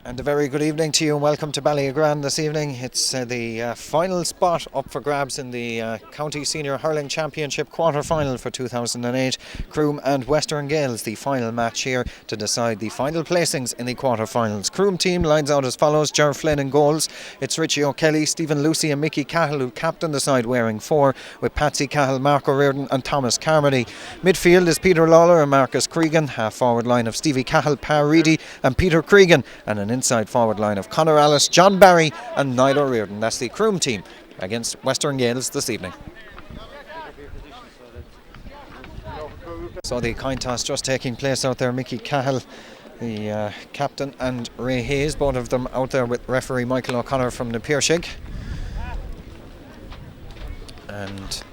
And a very good evening to you and welcome to Ballygrand this evening. It's the final spot up for grabs in the County Senior Hurling Championship quarter-final for 2008. Croom and Western Gaels, the final match here to decide the final placings in the quarter-finals. Croom team lines out as follows: Ger Flynn in goals. It's Richie O'Kelly, Stephen Lucy and Mickey Cahill who captain the side wearing 4, with Patsy Cahill, Marco Reardon and Thomas Carmody. Midfield is Peter Lawler and Marcus Cregan. Half-forward line of Stevie Cahill, Pa Reedy and Peter Cregan, and an inside forward line of Conor Alice, John Barry and Niall Reardon. That's the Croom team against Western Gaels this evening. So the coin toss just taking place out there. Mickey Cahill, the captain, and Ray Hayes, both of them out there with referee Michael O'Connor from the Piershig. And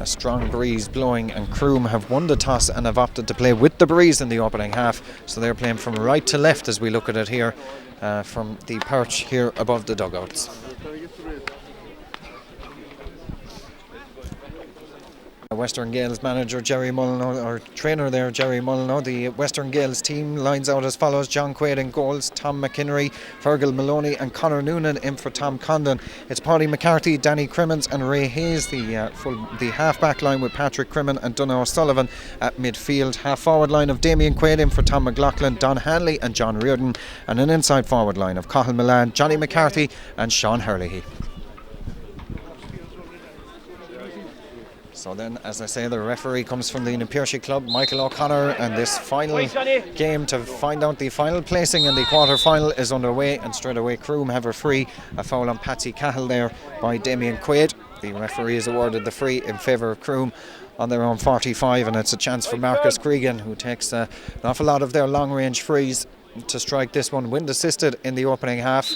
a strong breeze blowing, and Croom have won the toss and have opted to play with the breeze in the opening half, so they're playing from right to left as we look at it here from the perch here above the dugouts. Western Gaels manager Jerry Moloney, or trainer there Jerry Moloney. The Western Gaels team lines out as follows: John Quay in goals, Tom McInnery, Fergal Maloney and Conor Noonan in for Tom Condon. It's Paddy McCarthy, Danny Crimmins and Ray Hayes, the half-back line with Patrick Crimmin and Donogh O'Sullivan at midfield. Half-forward line of Damien Quay in for Tom McLaughlin, Don Hanley and John Reardon, and an inside forward line of Cahill Milan, Johnny McCarthy and Sean Hurley. So then, as I say, the referee comes from the Piershig club, Michael O'Connor, and this final game to find out the final placing in the quarter-final is underway, and straight away Croom have a free. A foul on Patsy Cahill there by Damien Quaid. The referee has awarded the free in favour of Croom on their own 45, and it's a chance for Marcus Cregan, who takes an awful lot of their long-range frees to strike this one. Wind assisted in the opening half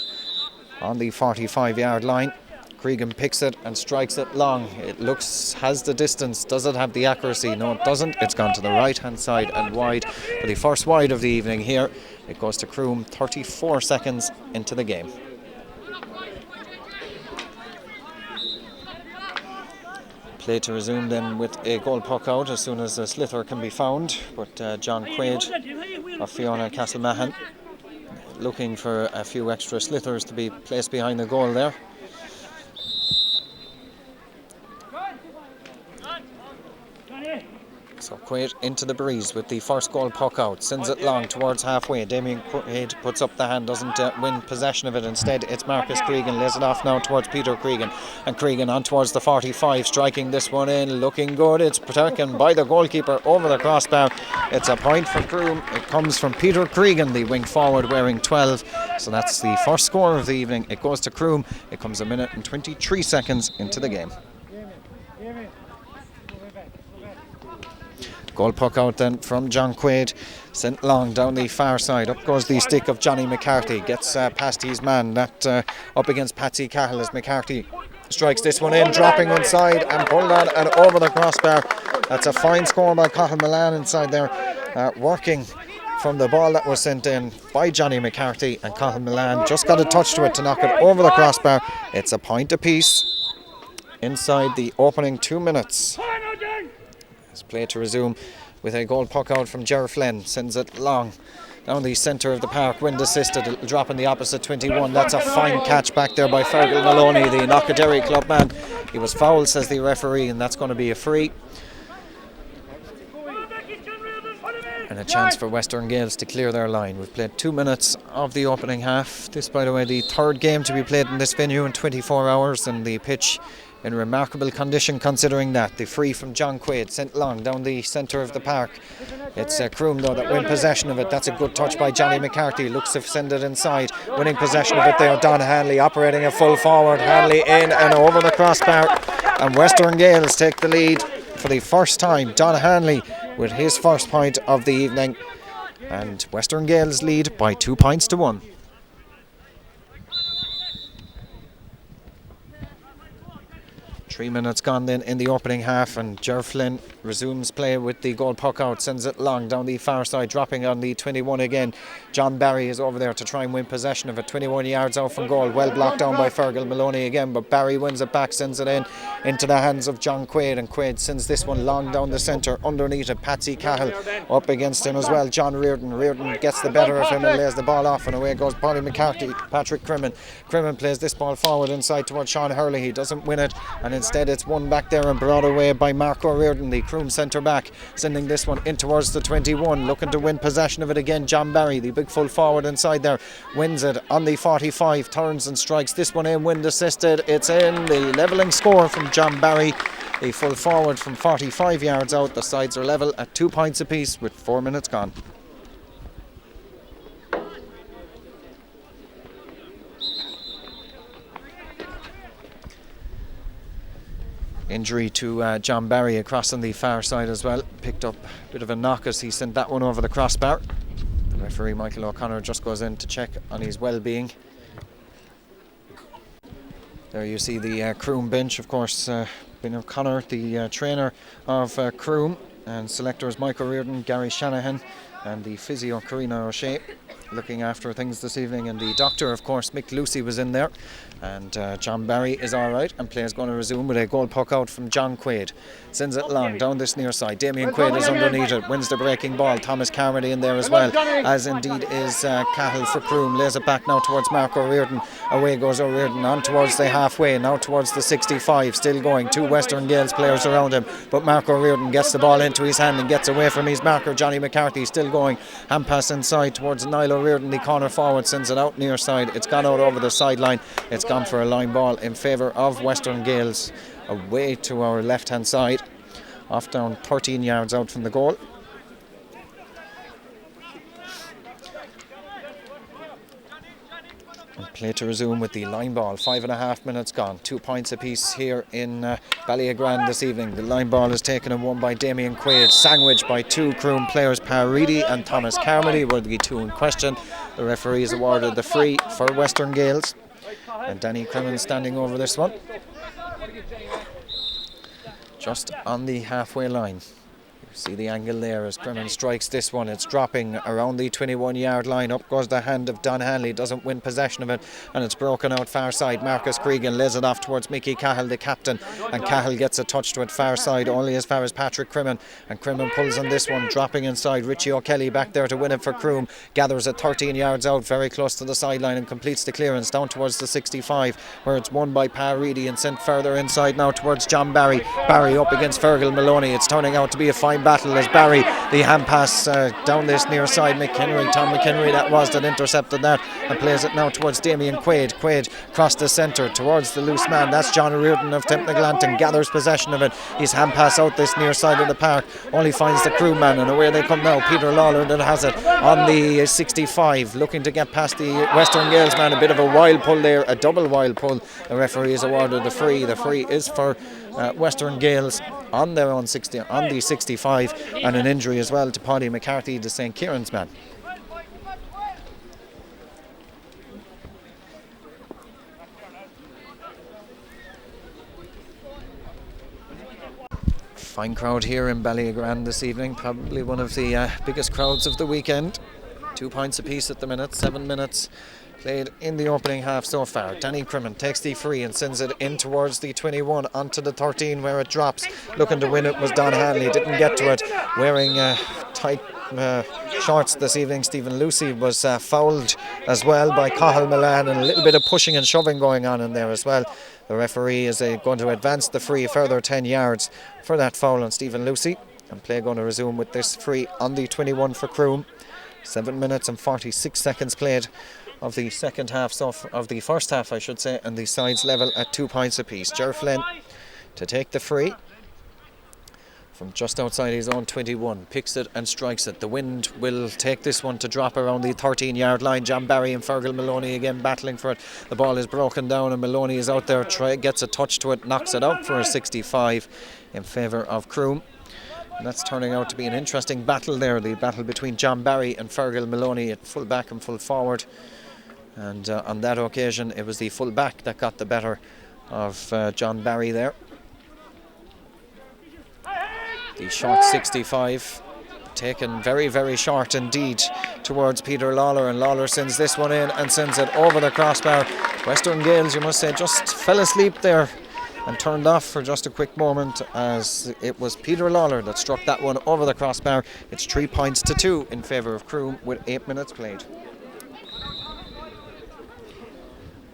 on the 45-yard line. Cregan picks it and strikes it long. It has the distance. Does it have the accuracy? No, it doesn't. It's gone to the right hand side and wide. For the first wide of the evening here, it goes to Croom 34 seconds into the game. Play to resume then with a goal puck out as soon as a sliotar can be found. But John Quaid of Fiona Castlemahan looking for a few extra sliothers to be placed behind the goal there. So Quaid into the breeze with the first goal puck out, sends it long towards halfway. Damien Quaid puts up the hand, doesn't win possession of it. Instead it's Marcus Cregan, lays it off now towards Peter Cregan, and Cregan on towards the 45, striking this one in, looking good. It's taken by the goalkeeper over the crossbar. It's a point for Croom. It comes from Peter Cregan, the wing forward wearing 12. So that's the first score of the evening. It goes to Croom. It comes a minute and 23 seconds into the game. Goal puck out then from John Quaid, sent long down the far side. Up goes the stick of Johnny McCarthy, gets past his man, that up against Patsy Cahill as McCarthy strikes this one in, dropping inside and pulled on and over the crossbar. That's a fine score by Cahill Milan inside there, working from the ball that was sent in by Johnny McCarthy, and Cahill Milan just got a touch to it to knock it over the crossbar. It's a point apiece inside the opening 2 minutes. It's play to resume with a goal puck out from Ger Flynn, sends it long down the centre of the park, wind assisted. It'll drop in the opposite 21. That's a fine catch back there by Fergal Maloney, the Knockadderry club man. He was fouled, says the referee, and that's going to be a free. And a chance for Western Gaels to clear their line. We've played 2 minutes of the opening half. This, by the way, the third game to be played in this venue in 24 hours, and the pitch in remarkable condition considering that. The free from John Quaid, sent long down the centre of the park. It's Croom though that win possession of it. That's a good touch by Johnny McCarthy. Looks to send it inside. Winning possession of it there, Don Hanley operating a full forward. Hanley in and over the crossbar. And Western Gaels take the lead for the first time. Don Hanley with his first point of the evening. And Western Gaels lead by 2 points to 1. 3 minutes gone then in the opening half, and Ger Flynn resumes play with the goal puck out, sends it long down the far side, dropping on the 21 again. John Barry is over there to try and win possession of it, 21 yards out from goal, well blocked down by Fergal Maloney again, but Barry wins it back, sends it in into the hands of John Quaid, and Quaid sends this one long down the centre, underneath it, Patsy Cahill up against him as well, John Reardon. Reardon gets the better of him and lays the ball off, and away goes Paddy McCarthy. Patrick Creme plays this ball forward inside towards Sean Hurley. He doesn't win it, and instead it's won back there and brought away by Marco Reardon, the Croom centre back, sending this one in towards the 21, looking to win possession of it again. John Barry, the big full forward inside there, wins it on the 45, turns and strikes this one in, wind assisted. It's in, the levelling score from John Barry, the full forward from 45 yards out. The sides are level at 2 points apiece with 4 minutes gone. Injury to John Barry across on the far side as well. Picked up a bit of a knock as he sent that one over the crossbar. The referee Michael O'Connor just goes in to check on his well-being. There you see the Croom bench, of course. Ben O'Connor, the trainer of Croom, and selectors Michael Reardon, Gary Shanahan, and the physio Karina O'Shea looking after things this evening, and the doctor, of course, Mick Lucy, was in there. And John Barry is alright, and play is going to resume with a goal puck out from John Quaid. Sends it long down this near side. Damien Quaid is underneath it, wins the breaking ball. Thomas Carmody in there as well, as indeed is Cahill for Croom. Lays it back now towards Marco Reardon. Away goes O'Reardon on towards the halfway, now towards the 65. Still going, 2 Western Gaels players around him, but Marco Reardon gets the ball into his hand and gets away from his marker Johnny McCarthy. Still going, hand pass inside towards Noel Reardon, the corner forward, sends it out near side. It's gone out over the sideline. It's gone for a line ball in favour of Western Gaels, away to our left hand side, off down 13 yards out from the goal. And play to resume with the line ball. 5.5 minutes gone, 2 points apiece here in Ballygrand this evening. The line ball is taken and won by Damien Quaid, sandwiched by 2 Croom players. Paridi and Thomas Carmody were the 2 in question. The referee has awarded the free for Western Gaels, and Danny Creme standing over this one, just on the halfway line. You see the angle there as Creme strikes this one. It's dropping around the 21 yard line. Up goes the hand of Don Hanley, doesn't win possession of it, and it's broken out far side. Marcus Kregel lays it off towards Mickey Cahill, the captain, and Cahill gets a touch to it far side, only as far as Patrick Creme, and Creme pulls on this one, dropping inside. Richie O'Kelly back there to win it for Croom, gathers it 13 yards out, very close to the sideline, and completes the clearance down towards the 65, where it's won by Paridi and sent further inside now towards John Barry. Barry up against Fergal Maloney. It's turning out to be a fine battle as Barry, the hand pass down this near side. Tom McHenry that intercepted that, and plays it now towards Damien Quaid. Quaid across the centre towards the loose man. That's John Reardon of Tempnaglanton, gathers possession of it. His hand pass out this near side of the park, only finds the Crew man, and away they come now. Peter Lawler that has it on the 65, looking to get past the Western Gaels man. A bit of a wild pull there, a double wild pull. The referee has awarded the free. The free is for Western Gaels on their own 60, on the 65, and an injury as well to Paddy McCarthy, the St. Kieran's man. Fine crowd here in Ballygrand this evening, probably one of the biggest crowds of the weekend. 2 points apiece at the minute, 7 minutes played in the opening half so far. Danny Creme takes the free and sends it in towards the 21 onto the 13, where it drops. Looking to win it was Don Hanley, didn't get to it. Wearing tight shorts this evening, Stephen Lucy was fouled as well by Cahill Milan, and a little bit of pushing and shoving going on in there as well. The referee is going to advance the free further 10 yards for that foul on Stephen Lucy, and play going to resume with this free on the 21 for Croom. 7 minutes and 46 seconds played of the second half, of the first half I should say, and the sides level at 2 points apiece. Ger Flynn to take the free from just outside his own 21, picks it and strikes it. The wind will take this one to drop around the 13 yard line. John Barry and Fergal Maloney again battling for it. The ball is broken down and Maloney is out there, gets a touch to it, knocks it out for a 65 in favour of Croom. And that's turning out to be an interesting battle there, the battle between John Barry and Fergal Maloney at full back and full forward. And on that occasion it was the full back that got the better of John Barry there. The short 65 taken very, very short indeed towards Peter Lawler, and Lawler sends this one in and sends it over the crossbar. Western Gaels, you must say, just fell asleep there and turned off for just a quick moment, as it was Peter Lawler that struck that one over the crossbar. It's 3 points to 2 in favour of Croom with 8 minutes played.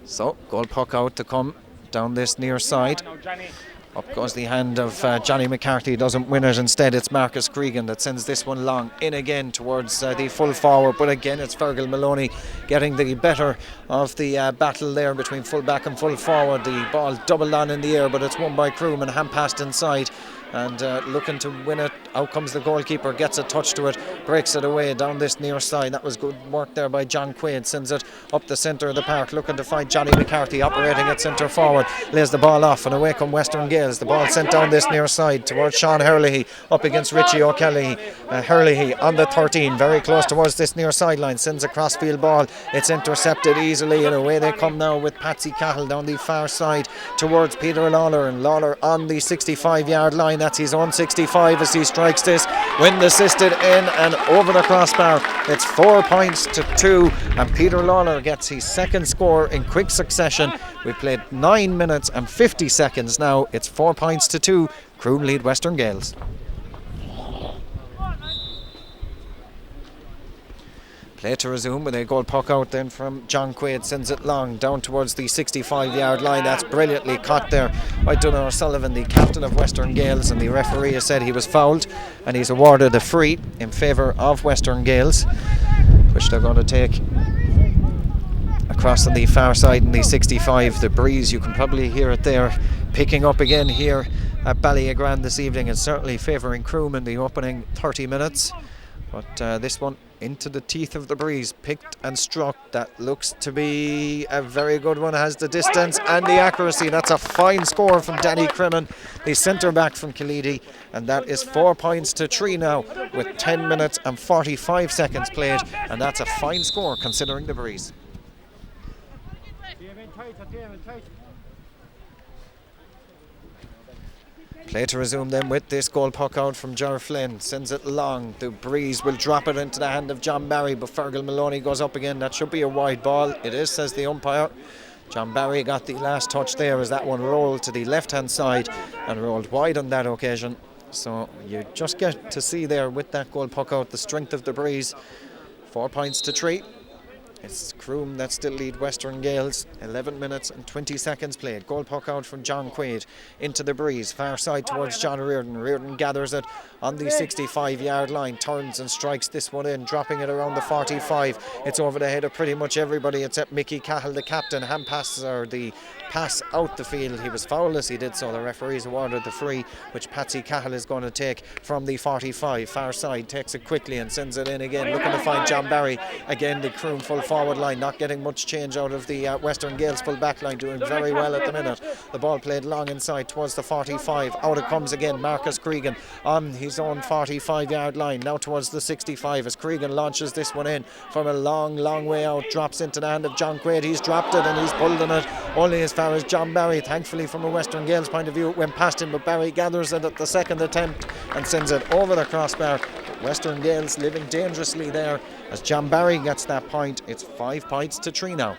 So, goal puck out to come down this near side. Up goes the hand of Johnny McCarthy, doesn't win it. Instead, it's Marcus Cregan that sends this one long in again towards the full forward. But again, it's Fergal Maloney getting the better of the battle there between full back and full forward. The ball doubled on in the air, but it's won by Croom and hand passed inside. And looking to win it, out comes the goalkeeper, gets a touch to it, breaks it away down this near side. That was good work there by John Quinn. Sends it up the centre of the park, looking to find Johnny McCarthy operating at centre forward. Lays the ball off and away come Western Gaels. The ball sent down this near side towards Sean Hurley, up against Richie O'Kelly. Hurley on the 13, very close towards this near sideline. Sends a crossfield ball. It's intercepted easily, and away they come now with Patsy Cahill down the far side towards Peter Lawler, and Lawler on the 65-yard line. That's his own 65 as he strikes this. Wind assisted in and over the crossbar. It's 4 points to 2, and Peter Lawler gets his second score in quick succession. We've played 9 minutes and 50 seconds now. It's 4 points to 2. Croom lead Western Gaels. Play to resume with a goal puck out then from John Quaid. Sends it long down towards the 65-yard line. That's brilliantly caught there by Donal O'Sullivan, the captain of Western Gaels, and the referee has said he was fouled and he's awarded a free in favour of Western Gaels, which they're going to take across on the far side in the 65. The breeze, you can probably hear it there, picking up again here at Ballyagrand this evening, and certainly favouring Croom in the opening 30 minutes. But this one into the teeth of the breeze, picked and struck. That looks to be a very good one. Has the distance and the accuracy. That's a fine score from Danny Creme, the centre back from Killeedy, and that is 4 points to 3 now with 10 minutes and 45 seconds played, and that's a fine score considering the breeze. Play to resume then with this goal puck out from Ger Flynn. Sends it long. The breeze will drop it into the hand of John Barry, but Fergal Maloney goes up again. That should be a wide ball. It is, says the umpire. John Barry got the last touch there as that one rolled to the left-hand side and rolled wide on that occasion. So you just get to see there with that goal puck out the strength of the breeze. 4 points to 3. It's Croom that still lead Western Gaels. 11 minutes and 20 seconds played. Goal puck out from John Quaid into the breeze. Far side towards John Reardon. Reardon gathers it on the 65-yard line. Turns and strikes this one in, dropping it around the 45. It's over the head of pretty much everybody except Mickey Cahill, the captain. Hand passes, or the pass out the field. He was fouled as he did so. The referees awarded the free, which Patsy Cahill is going to take from the 45. Far side, takes it quickly and sends it in again. Looking to find John Barry. Again, the Croom full forward line, not getting much change out of the Western Gaels full back line, doing very well at the minute. The ball played long inside towards the 45. Out it comes again, Marcus Cregan on his own 45-yard line, now towards the 65 as Cregan launches this one in from a long way out, drops into the hand of John Quaid. He's dropped it and he's pulled in it only as far as John Barry. Thankfully from a Western Gaels point of view it went past him, but Barry gathers it at the second attempt and sends it over the crossbar. Western Gaels living dangerously there as John Barry gets that point. It's 5 points to 3 now.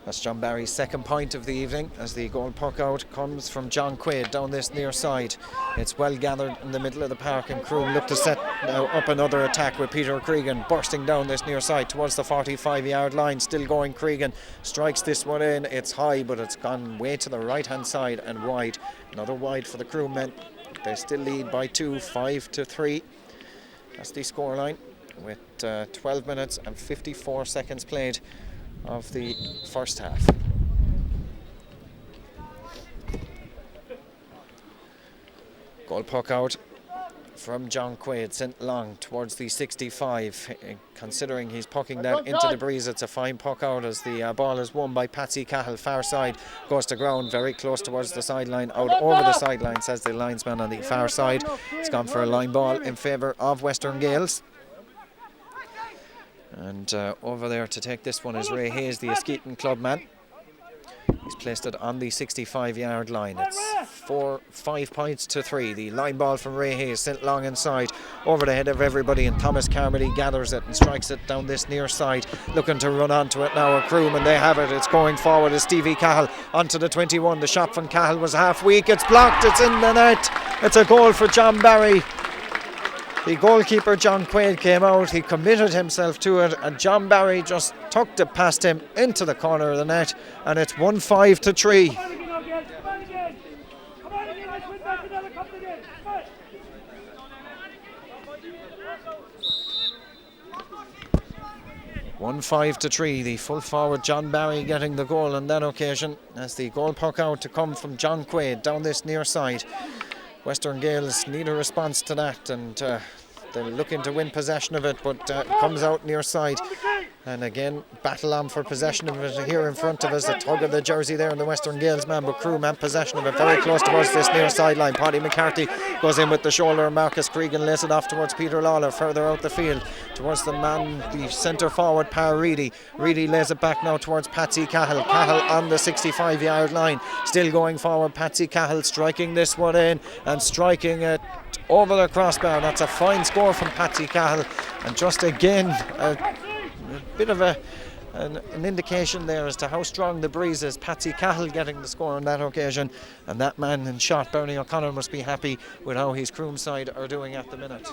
That's John Barry's second point of the evening as the goal puck out comes from John Quaid down this near side. It's well gathered in the middle of the park, and Croom look to set now up another attack with Peter Cregan bursting down this near side towards the 45-yard line. Still going, Cregan strikes this one in. It's high, but it's gone way to the right-hand side and wide. Another wide for the Croom men. They still lead by 2, 5 to 3. That's the scoreline with 12 minutes and 54 seconds played of the first half. Goal puck out from John Quaid, sent long towards the 65. Considering he's pucking that into the breeze, it's a fine puck out as the ball is won by Patsy Cahill. Far side, goes to ground, very close towards the sideline, out over the sideline, says the linesman on the far side. It's gone for a line ball in favour of Western Gaels. And over there to take this one is Ray Hayes, the Askeaton clubman. He's placed it on the 65-yard line. It's 5 points to 3. The line ball from Ray Hayes sent long inside over the head of everybody, and Thomas Carmody gathers it and strikes it down this near side, looking to run onto it now. Croom, and they have it. It's going forward as Stevie Cahill onto the 21. The shot from Cahill was half weak. It's blocked. It's in the net. It's a goal for John Barry. The goalkeeper, John Quay, came out. He committed himself to it, and John Barry just tucked it past him into the corner of the net, and it's 1-5 to 3. 1-5 to 3. The full forward John Barry getting the goal on that occasion, as the goal puck out to come from John Quay down this near side. Western Gaels need a response to that, and they're looking to win possession of it, but it comes out near side. And again, battle on for possession of it here in front of us. A tug of the jersey there in the Western Gaels man, but Croom have possession of it very close towards this near sideline. Paddy McCarthy goes in with the shoulder. Marcus Kregel lays it off towards Peter Lawler, further out the field towards the man, the centre forward, Par Reedy. Reedy lays it back now towards Patsy Cahill. Cahill on the 65-yard line, still going forward. Patsy Cahill striking this one in and striking it over the crossbar. That's a fine score from Patsy Cahill, and just again a bit of an indication there as to how strong the breeze is. Patsy Cahill getting the score on that occasion, and that man in shot, Bernie O'Connor, must be happy with how his Croom side are doing at the minute.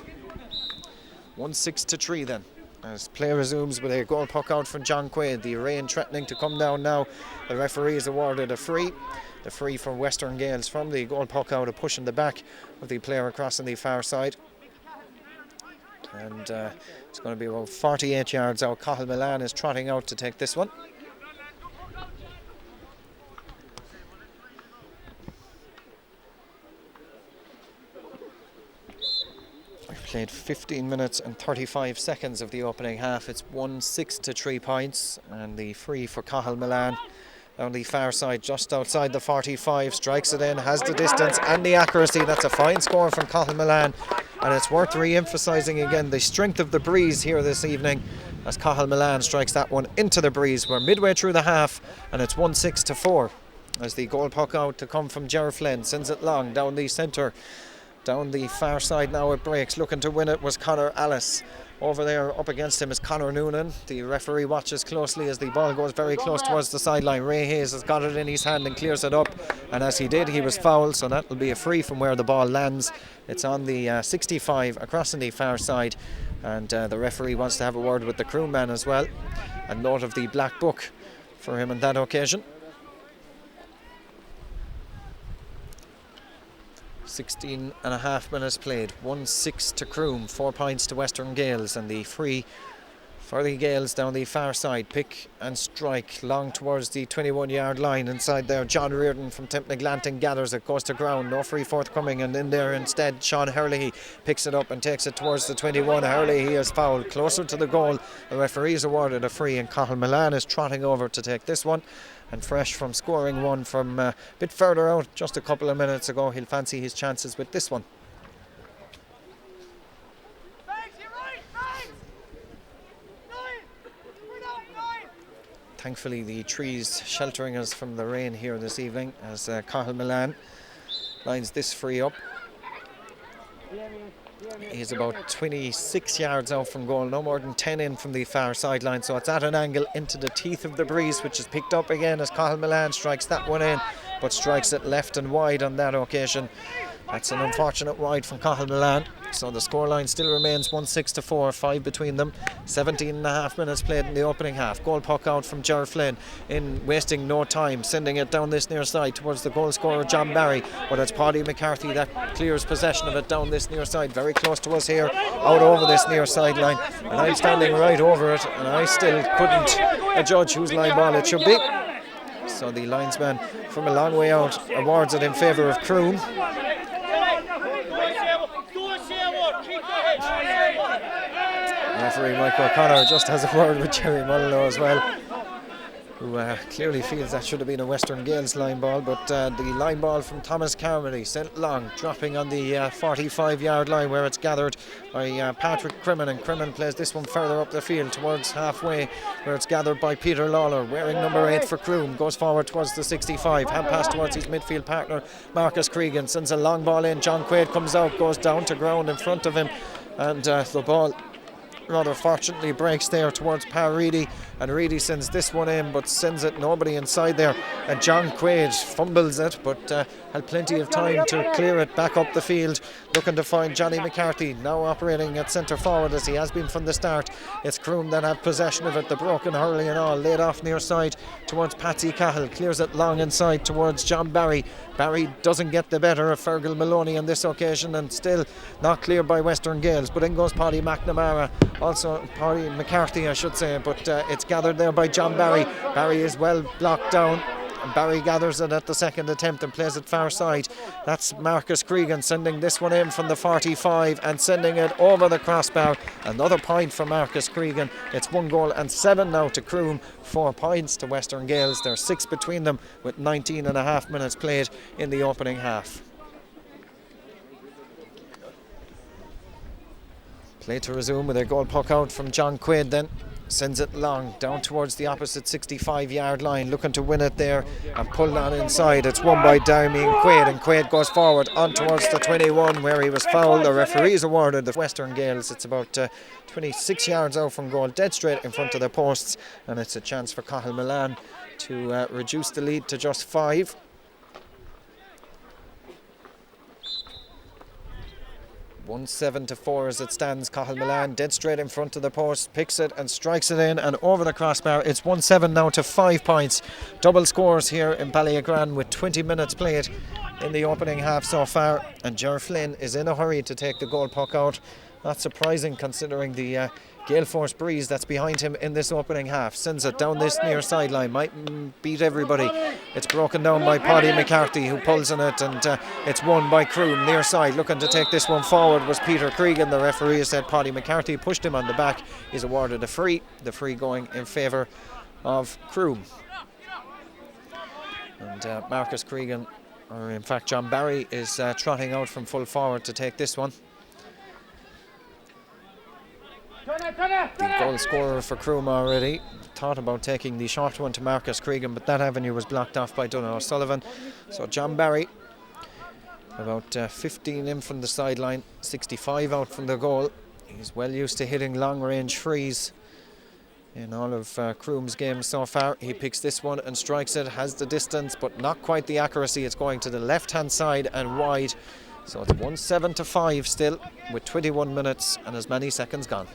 1-6 to 3 then, as play resumes with a goal puck out from John Quaid. The rain threatening to come down now. The referee is awarded a free. The free for Western Gaels from the goal puck out, a push in the back of the player across on the far side. And it's going to be about 48 yards out. Cahill Milan is trotting out to take this one. We've played 15 minutes and 35 seconds of the opening half. It's 1-6 to 3 points, and the free for Cahill Milan on the far side, just outside the 45, strikes it in, has the distance and the accuracy. That's a fine score from Cahill Milan, and it's worth re-emphasising again the strength of the breeze here this evening, as Cahill Milan strikes that one into the breeze. We're midway through the half, and it's 1-6 to 4 as the goal puck out to come from Ger Flynn sends it long down the centre. Down the far side now it breaks. Looking to win it was Conor Alice. Over there up against him is Conor Noonan. The referee watches closely as the ball goes very close towards the sideline. Ray Hayes has got it in his hand and clears it up, and as he did, he was fouled, so that will be a free from where the ball lands. It's on the 65 across on the far side, and the referee wants to have a word with the crew man as well. A note of the black book for him on that occasion. 16 and a half minutes played. 1-6 to Croom, 4 points to Western Gaels, and the free for the Gaels down the far side. Pick and strike long towards the 21-yard line. Inside there, John Reardon from Tempnaglanton gathers it, goes to ground, no free forthcoming, and in there instead Sean Hurley picks it up and takes it towards the 21. Hurley, he is fouled closer to the goal. The referee is awarded a free, and Cahill Milan is trotting over to take this one. And fresh from scoring one from a bit further out just a couple of minutes ago, he'll fancy his chances with this one. Thankfully the trees sheltering us from the rain here this evening, as Cahill Milan lines this free up. He's about 26 yards out from goal, no more than 10 in from the far sideline, so it's at an angle into the teeth of the breeze, which is picked up again as Cahill Milan strikes that one in, but strikes it left and wide on that occasion. That's an unfortunate wide from Cahill Milan, so the scoreline still remains 1-6 to 4, 5 between them. 17 and a half minutes played in the opening half. Goal puck out from Ger Flynn, in wasting no time, sending it down this near side towards the goal scorer John Barry, but it's Paddy McCarthy that clears possession of it down this near side, very close to us here, out over this near sideline, and I'm standing right over it, and I still couldn't judge whose line ball it should be. So the linesman from a long way out awards it in favour of Croom. Referee Mike O'Connor just has a word with Jerry Mullinlow as well. who clearly feels that should have been a Western Gaels line ball, but the line ball from Thomas Carmody sent long, dropping on the 45-yard line where it's gathered by Patrick Creme, and Creme plays this one further up the field towards halfway where it's gathered by Peter Lawler, wearing number 8 for Croom, goes forward towards the 65, hand pass towards his midfield partner Marcus Cregan, sends a long ball in, John Quaid comes out, goes down to ground in front of him, and the ball rather fortunately breaks there towards Pa Reedy, and Reedy sends this one in but sends it nobody inside there, and John Quaid fumbles it but had plenty of time to clear it back up the field, looking to find Johnny McCarthy, now operating at centre forward as he has been from the start. It's Croom that have possession of it, the broken Hurley and all, laid off near side towards Patsy Cahill, clears it long inside towards John Barry. Barry doesn't get the better of Fergal Maloney on this occasion, and still not cleared by Western Gaels, but in goes Paddy McNamara, also Paddy McCarthy I should say, but it's gathered there by John Barry. Barry is well blocked down, and Barry gathers it at the second attempt and plays it far side. That's Marcus Cregan sending this one in from the 45 and sending it over the crossbar. Another point for Marcus Cregan. It's 1 goal and 7 now to Croom, 4 points to Western Gaels. There's 6 between them with 19 and a half minutes played in the opening half. Play to resume with a goal puck out from John Quaid then. Sends it long down towards the opposite 65-yard line, looking to win it there and pull on inside. It's won by Damien Quaid, and Quaid goes forward on towards the 21 where he was fouled. The referee is awarded the Western Gaels. It's about 26 yards out from goal, dead straight in front of the posts, and it's a chance for Cahill Milan to reduce the lead to just 5. One 7-4 as it stands. Cahill Milan dead straight in front of the post, picks it and strikes it in and over the crossbar. It's 1-7 now to 5 points. Double scores here in Ballyagran with 20 minutes played in the opening half so far, and Ger Flynn is in a hurry to take the goal puck out. Not surprising considering the gale force breeze that's behind him in this opening half. Sends it down this near sideline, might beat everybody. It's broken down by Paddy McCarthy, who pulls on it, and it's won by Croom near side. Looking to take this one forward was Peter Cregan. The referee said Paddy McCarthy pushed him on the back. He's awarded a free, the free going in favour of Croom. And Marcus Cregan, or in fact John Barry, is trotting out from full forward to take this one. The goal scorer for Croom already thought about taking the short one to Marcus Cregan, but that avenue was blocked off by Donagh O'Sullivan. So John Barry, about 15 in from the sideline, 65 out from the goal. He's well used to hitting long range frees in all of Croom's games so far. He picks this one and strikes it, has the distance but not quite the accuracy. It's going to the left hand side and wide. So it's 1-7 to 5 still with 21 minutes and as many seconds gone.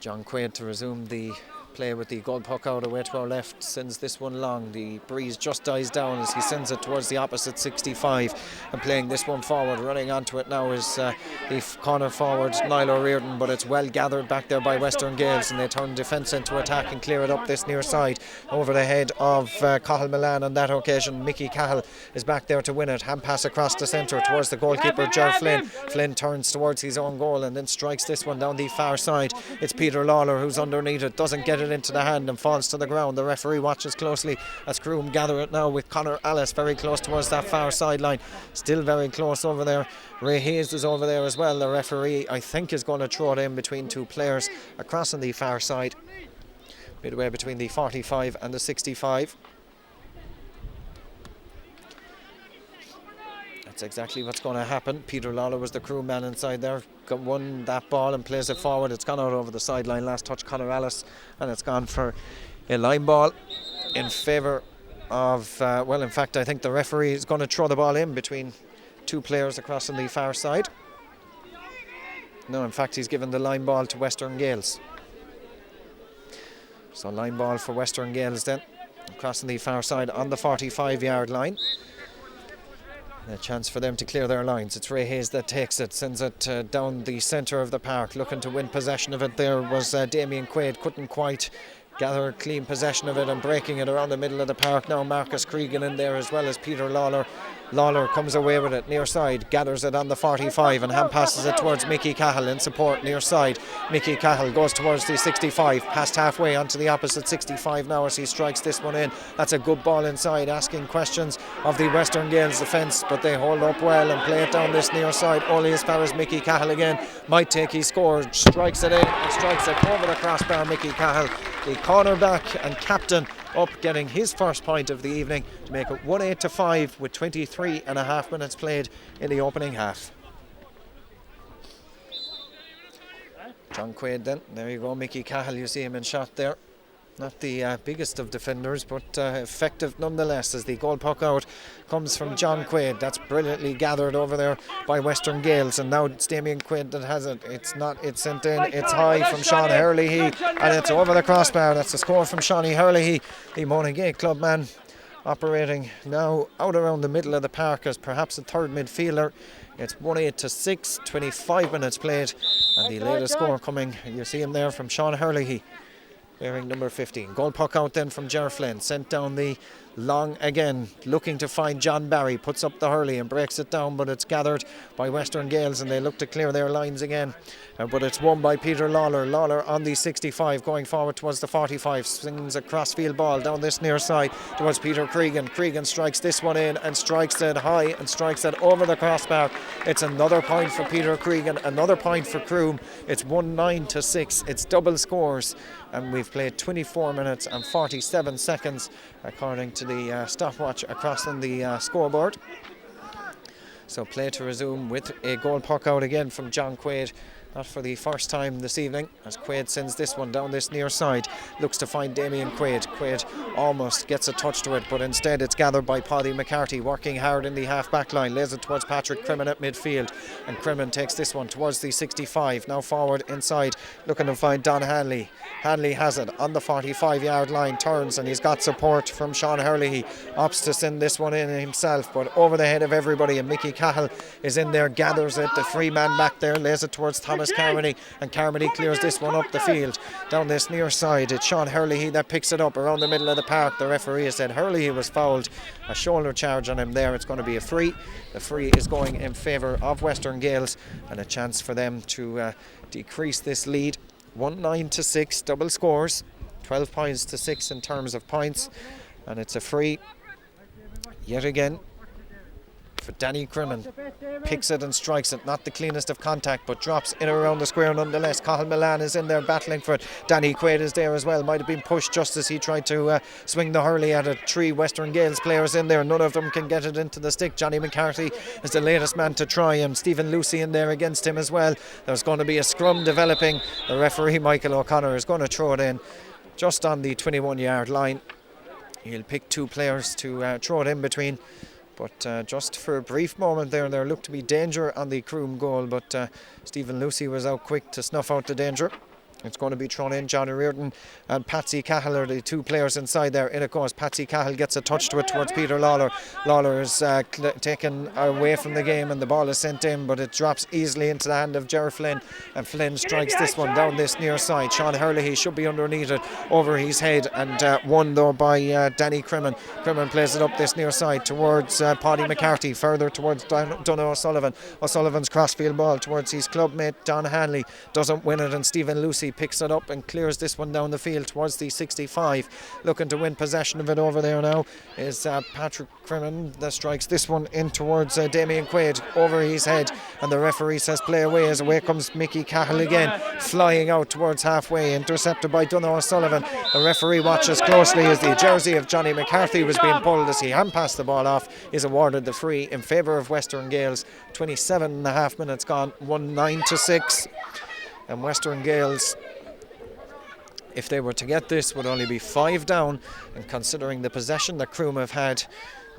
John Quaid to resume the play with the goal puck out away to our left, sends this one long. The breeze just dies down as he sends it towards the opposite 65, and playing this one forward, running onto it now is the corner forward Noel Reardon, but it's well gathered back there by Western Gaels, and they turn defence into attack and clear it up this near side over the head of Cahill Milan. On that occasion Mickey Cahill is back there to win it, hand pass across the centre towards the goalkeeper Ger Flynn. Flynn turns towards his own goal and then strikes this one down the far side. It's Peter Lawler who's underneath it, doesn't get it into the hand and falls to the ground. The referee watches closely as Croom gather it now with Conor Ellis very close towards that far sideline, still very close over there. Ray Hayes is over there as well. The referee I think is going to throw it in between two players across on the far side, midway between the 45 and the 65. That's exactly what's going to happen. Peter Lawler was the crew man inside there, won that ball and plays it forward. It's gone out over the sideline, last touch Conor Ellis, and it's gone for a line ball in favour of well, in fact I think the referee is going to throw the ball in between two players across on the far side. No, in fact he's given the line ball to Western Gaels. So line ball for Western Gaels then, across on the far side on the 45-yard line. A chance for them to clear their lines. It's Ray Hayes that takes it, sends it down the centre of the park. Looking to win possession of it there was Damien Quaid, couldn't quite gather clean possession of it, and breaking it around the middle of the park now Marcus Cregan in there as well as Peter Lawler Lawler comes away with it near side, gathers it on the 45 and hand passes it towards Mickey Cahill in support near side. Mickey Cahill goes towards the 65, past halfway onto the opposite 65 now as he strikes this one in. That's a good ball inside, asking questions of the Western Gaels defence, but they hold up well and play it down this near side. Only as far as Mickey Cahill again might take his score, strikes it in and strikes it over the crossbar. Mickey Cahill, the cornerback and captain, up getting his first point of the evening to make it 1-8-5 with 23.5 minutes played in the opening half. John Quaid then, there you go, Mickey Cahill, you see him in shot there. Not the biggest of defenders, but effective nonetheless as the goal puck out comes from John Quaid. That's brilliantly gathered over there by Western Gaels, and now it's Damien Quaid that has it. It's sent in, it's high from Sean Hurley, and it's over the crossbar. That's a score from Shawnee Hurley, the Monaghan club man, operating now out around the middle of the park as perhaps a third midfielder. It's 1-8-6, 25 minutes played, and the latest score coming, you see him there, from Sean Hurley, wearing number 15. Goal puck out then from Ger Flynn, sent down the long again, looking to find John Barry, puts up the Hurley and breaks it down, but it's gathered by Western Gaels and they look to clear their lines again. But it's won by Peter Lawler. Lawler on the 65, going forward towards the 45, swings a crossfield ball down this near side towards Peter Kregel. Kregel strikes this one in and strikes it high and strikes it over the crossbar. It's another point for Peter Kregel, another point for Croom. It's 1-9-6. It's double scores, and we've played 24 minutes and 47 seconds according to the stopwatch across on the scoreboard. So play to resume with a goal puck out again from John Quaid. Not for the first time this evening, as Quaid sends this one down this near side. Looks to find Damien Quaid. Quaid almost gets a touch to it, but instead it's gathered by Paddy Mccarthy, working hard in the half-back line. Lays it towards Patrick Creme at midfield, and Creme takes this one towards the 65. Now forward inside, looking to find Don Hanley. Hanley has it on the 45-yard line, turns, and he's got support from Sean Hurley. He opts to send this one in himself, but over the head of everybody, and Mickey Cahill is in there, gathers it. The free man back there lays it towards Thomas Carmody, and Carmody clears this one up the field down this near side. It's Sean Hurley that picks it up around the middle of the park. The referee has said Hurley was fouled, a shoulder charge on him there. It's going to be a free. The free is going in favour of Western Gaels, and a chance for them to decrease this lead. 1-9-6, double scores, 12 points to 6 in terms of points, and it's a free yet again for Danny Creme. Picks it and strikes it, not the cleanest of contact, but drops in around the square nonetheless. Cathal Milan is in there battling for it. Danny Quaid is there as well, might have been pushed just as he tried to swing the Hurley at it. 3 Western Gaels players in there, none of them can get it into the stick. Johnny McCarthy is the latest man to try him. Stephen Lucy in there against him as well. There's going to be a scrum developing. The referee Michael O'Connor is going to throw it in just on the 21-yard line. He'll pick 2 players to throw it in between. But just for a brief moment there looked to be danger on the Croom goal, but Stephen Lucy was out quick to snuff out the danger. It's going to be thrown in. Johnny Reardon and Patsy Cahill are the 2 players inside there. In it goes. Patsy Cahill gets a touch to it towards Peter Lawler. Lawler is taken away from the game and the ball is sent in, but it drops easily into the hand of Ger Flynn, and Flynn strikes this one down this near side. Sean Hurley should be underneath it, over his head, and won though by Danny Creme. Creme plays it up this near side towards Paddy McCarthy, further towards Donogh O'Sullivan. O'Sullivan's crossfield ball towards his clubmate Don Hanley, doesn't win it, and Stephen Lucy picks it up and clears this one down the field towards the 65. Looking to win possession of it over there now is Patrick Creme that strikes this one in towards Damien Quaid, over his head, and the referee says play away, as away comes Mickey Cahill again, flying out towards halfway, intercepted by Donogh O'Sullivan. The referee watches closely as the jersey of Johnny McCarthy was being pulled as he hand passed the ball off. Is awarded the free in favour of Western Gaels. 27.5 minutes gone, 1-9-6, and Western Gaels, if they were to get this, would only be 5 down, and considering the possession that Croom have had,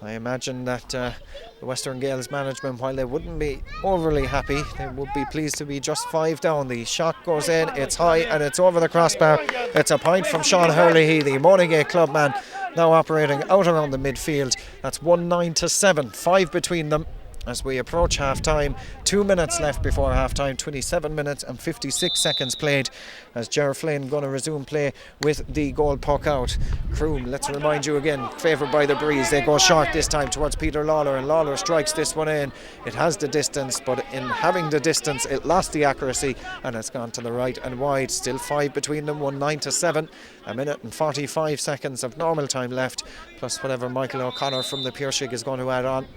I imagine that the Western Gaels management, while they wouldn't be overly happy, they would be pleased to be just 5 down. The shot goes in, it's high and it's over the crossbar. It's a point from Sean Hurley, the Monaghan clubman, now operating out around the midfield. That's 1-9-7, 5 between them. as we approach half-time. 2 minutes left before half-time, 27 minutes and 56 seconds played, as Ger Flynn going to resume play with the goal puck out. Croom, let's remind you again, favoured by the breeze. They go short this time towards Peter Lawler, and Lawler strikes this one in. It has the distance, but in having the distance it lost the accuracy, and it's gone to the right and wide. Still 5 between them, 9-7. A minute and 45 seconds of normal time left, plus whatever Michael O'Connor from the Piershig is going to add on.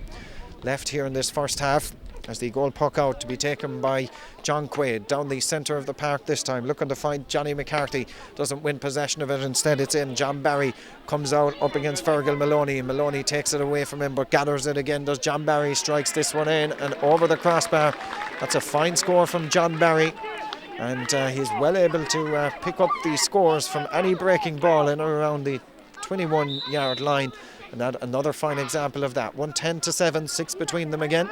Left here in this first half, as the goal puck out to be taken by John Quay down the centre of the park this time, looking to find Johnny Mccarthy. Doesn't win possession of it, instead it's in. John Barry comes out up against Fergal Maloney. Maloney takes it away from him but gathers it again, does John Barry, strikes this one in and over the crossbar. That's a fine score from John Barry, and he's well able to pick up the scores from any breaking ball in or around the 21-yard line. And that another fine example of that. 10-7, 6 between them again,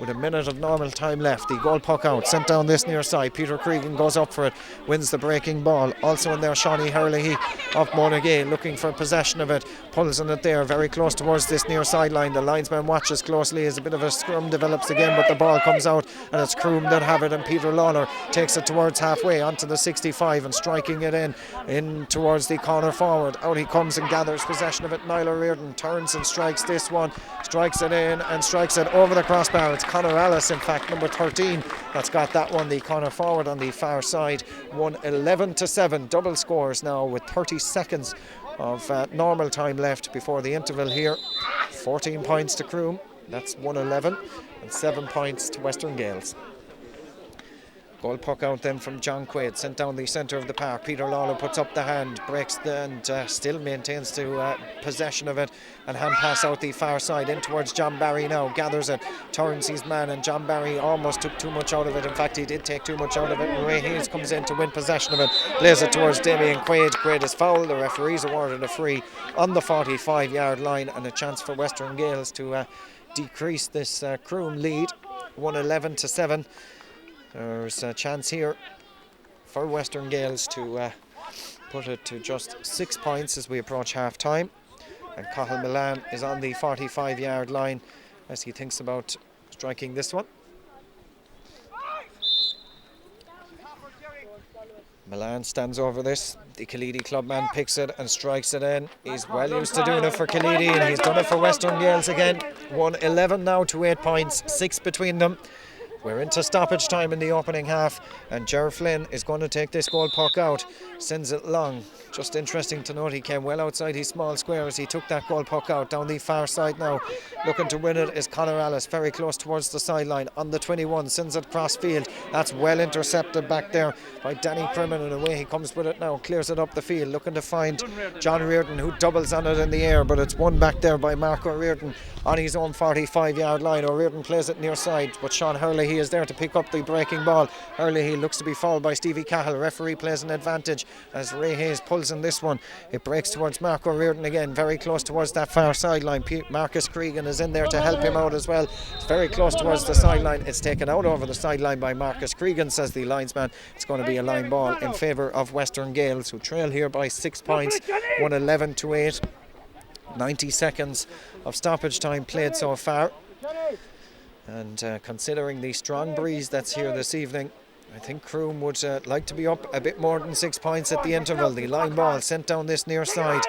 with a minute of normal time left. The goal puck out, sent down this near side. Peter Kregel goes up for it, wins the breaking ball. Also in there, Shawnee Hurley of Monaghan looking for possession of it, pulls on it there, very close towards this near sideline. The linesman watches closely as a bit of a scrum develops again, but the ball comes out and it's Croom that have it, and Peter Lawler takes it towards halfway onto the 65 and striking it in towards the corner forward. Out he comes and gathers possession of it. Noel Reardon turns and strikes this one, strikes it in and strikes it over the crossbar. It's Conor Alice, in fact, number 13, that's got that one, the corner forward on the far side. 11-7, double scores now with 30 seconds of normal time left before the interval here. 14 points to Croom, that's 1-11, and 7 points to Western Gaels. Goal puck out then from John Quay, sent down the centre of the park. Peter Lawler puts up the hand, breaks and still maintains to possession of it, and hand pass out the far side in towards John Barry now, gathers it, turns his man, and John Barry almost took too much out of it. In fact, he did take too much out of it, and Ray Hayes comes in to win possession of it, plays it towards Damien. Quaid is fouled. The referee's awarded a free on the 45-yard line, and a chance for Western Gaels to decrease this Croom lead, 11-7. There's a chance here for Western Gaels to put it to just 6 points as we approach half time. And Cahill Milan is on the 45-yard line as he thinks about striking this one. Milan stands over this. The Kaleedy clubman picks it and strikes it in. He's well used to doing it for Kaleedy, and he's done it for Western Gaels again. 1-11 now to 8 points, 6 between them. We're into stoppage time in the opening half, and Ger Flynn is going to take this goal puck out, sends it long. Just interesting to note, he came well outside his small square as he took that goal puck out. Down the far side now, looking to win it is Conor Alice, very close towards the sideline on the 21, sends it cross field. That's well intercepted back there by Danny Creme, and away he comes with it now, clears it up the field, looking to find John Reardon, who doubles on it in the air, but it's won back there by Mark O'Riordan on his own 45-yard line. O'Riordan plays it near side, but Sean Hurley, he is there to pick up the breaking ball. Hurley, he looks to be fouled by Stevie Cahill. Referee plays an advantage as Ray Hayes pulls in this one. It breaks towards Mark O'Riordan again, very close towards that far sideline. Marcus Cregan is in there to help him out as well. It's very close towards the sideline. It's taken out over the sideline by Marcus Cregan, says the linesman. It's going to be a line ball in favour of Western Gaels, who trail here by 6 points, 1-11 to 8. 90 seconds of stoppage time played so far, and considering the strong breeze that's here this evening, I think Croom would like to be up a bit more than 6 points at the interval. The line ball sent down this near side.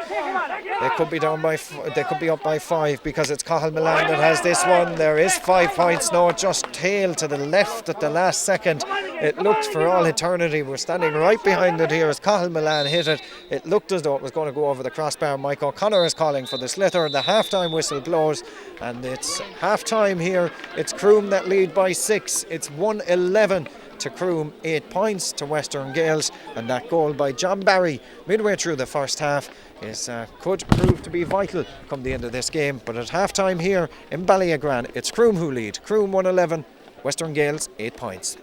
They could be down by they could be up by 5 because it's Cahill Milan that has this one. There is 5 points now. It just tailed to the left at the last second. It looked for all eternity. We're standing right behind it here as Cahill Milan hit it. It looked as though it was going to go over the crossbar. Mike O'Connor is calling for the sliotar. The half-time whistle blows, and it's half-time here. It's Croom that lead by 6. It's 1-11 to Croom, 8 points to Western Gaels, and that goal by John Barry midway through the first half is could prove to be vital come the end of this game. But at half time here in Ballyagran, it's Croom who lead. Croom 1-11, Western Gaels 8 points.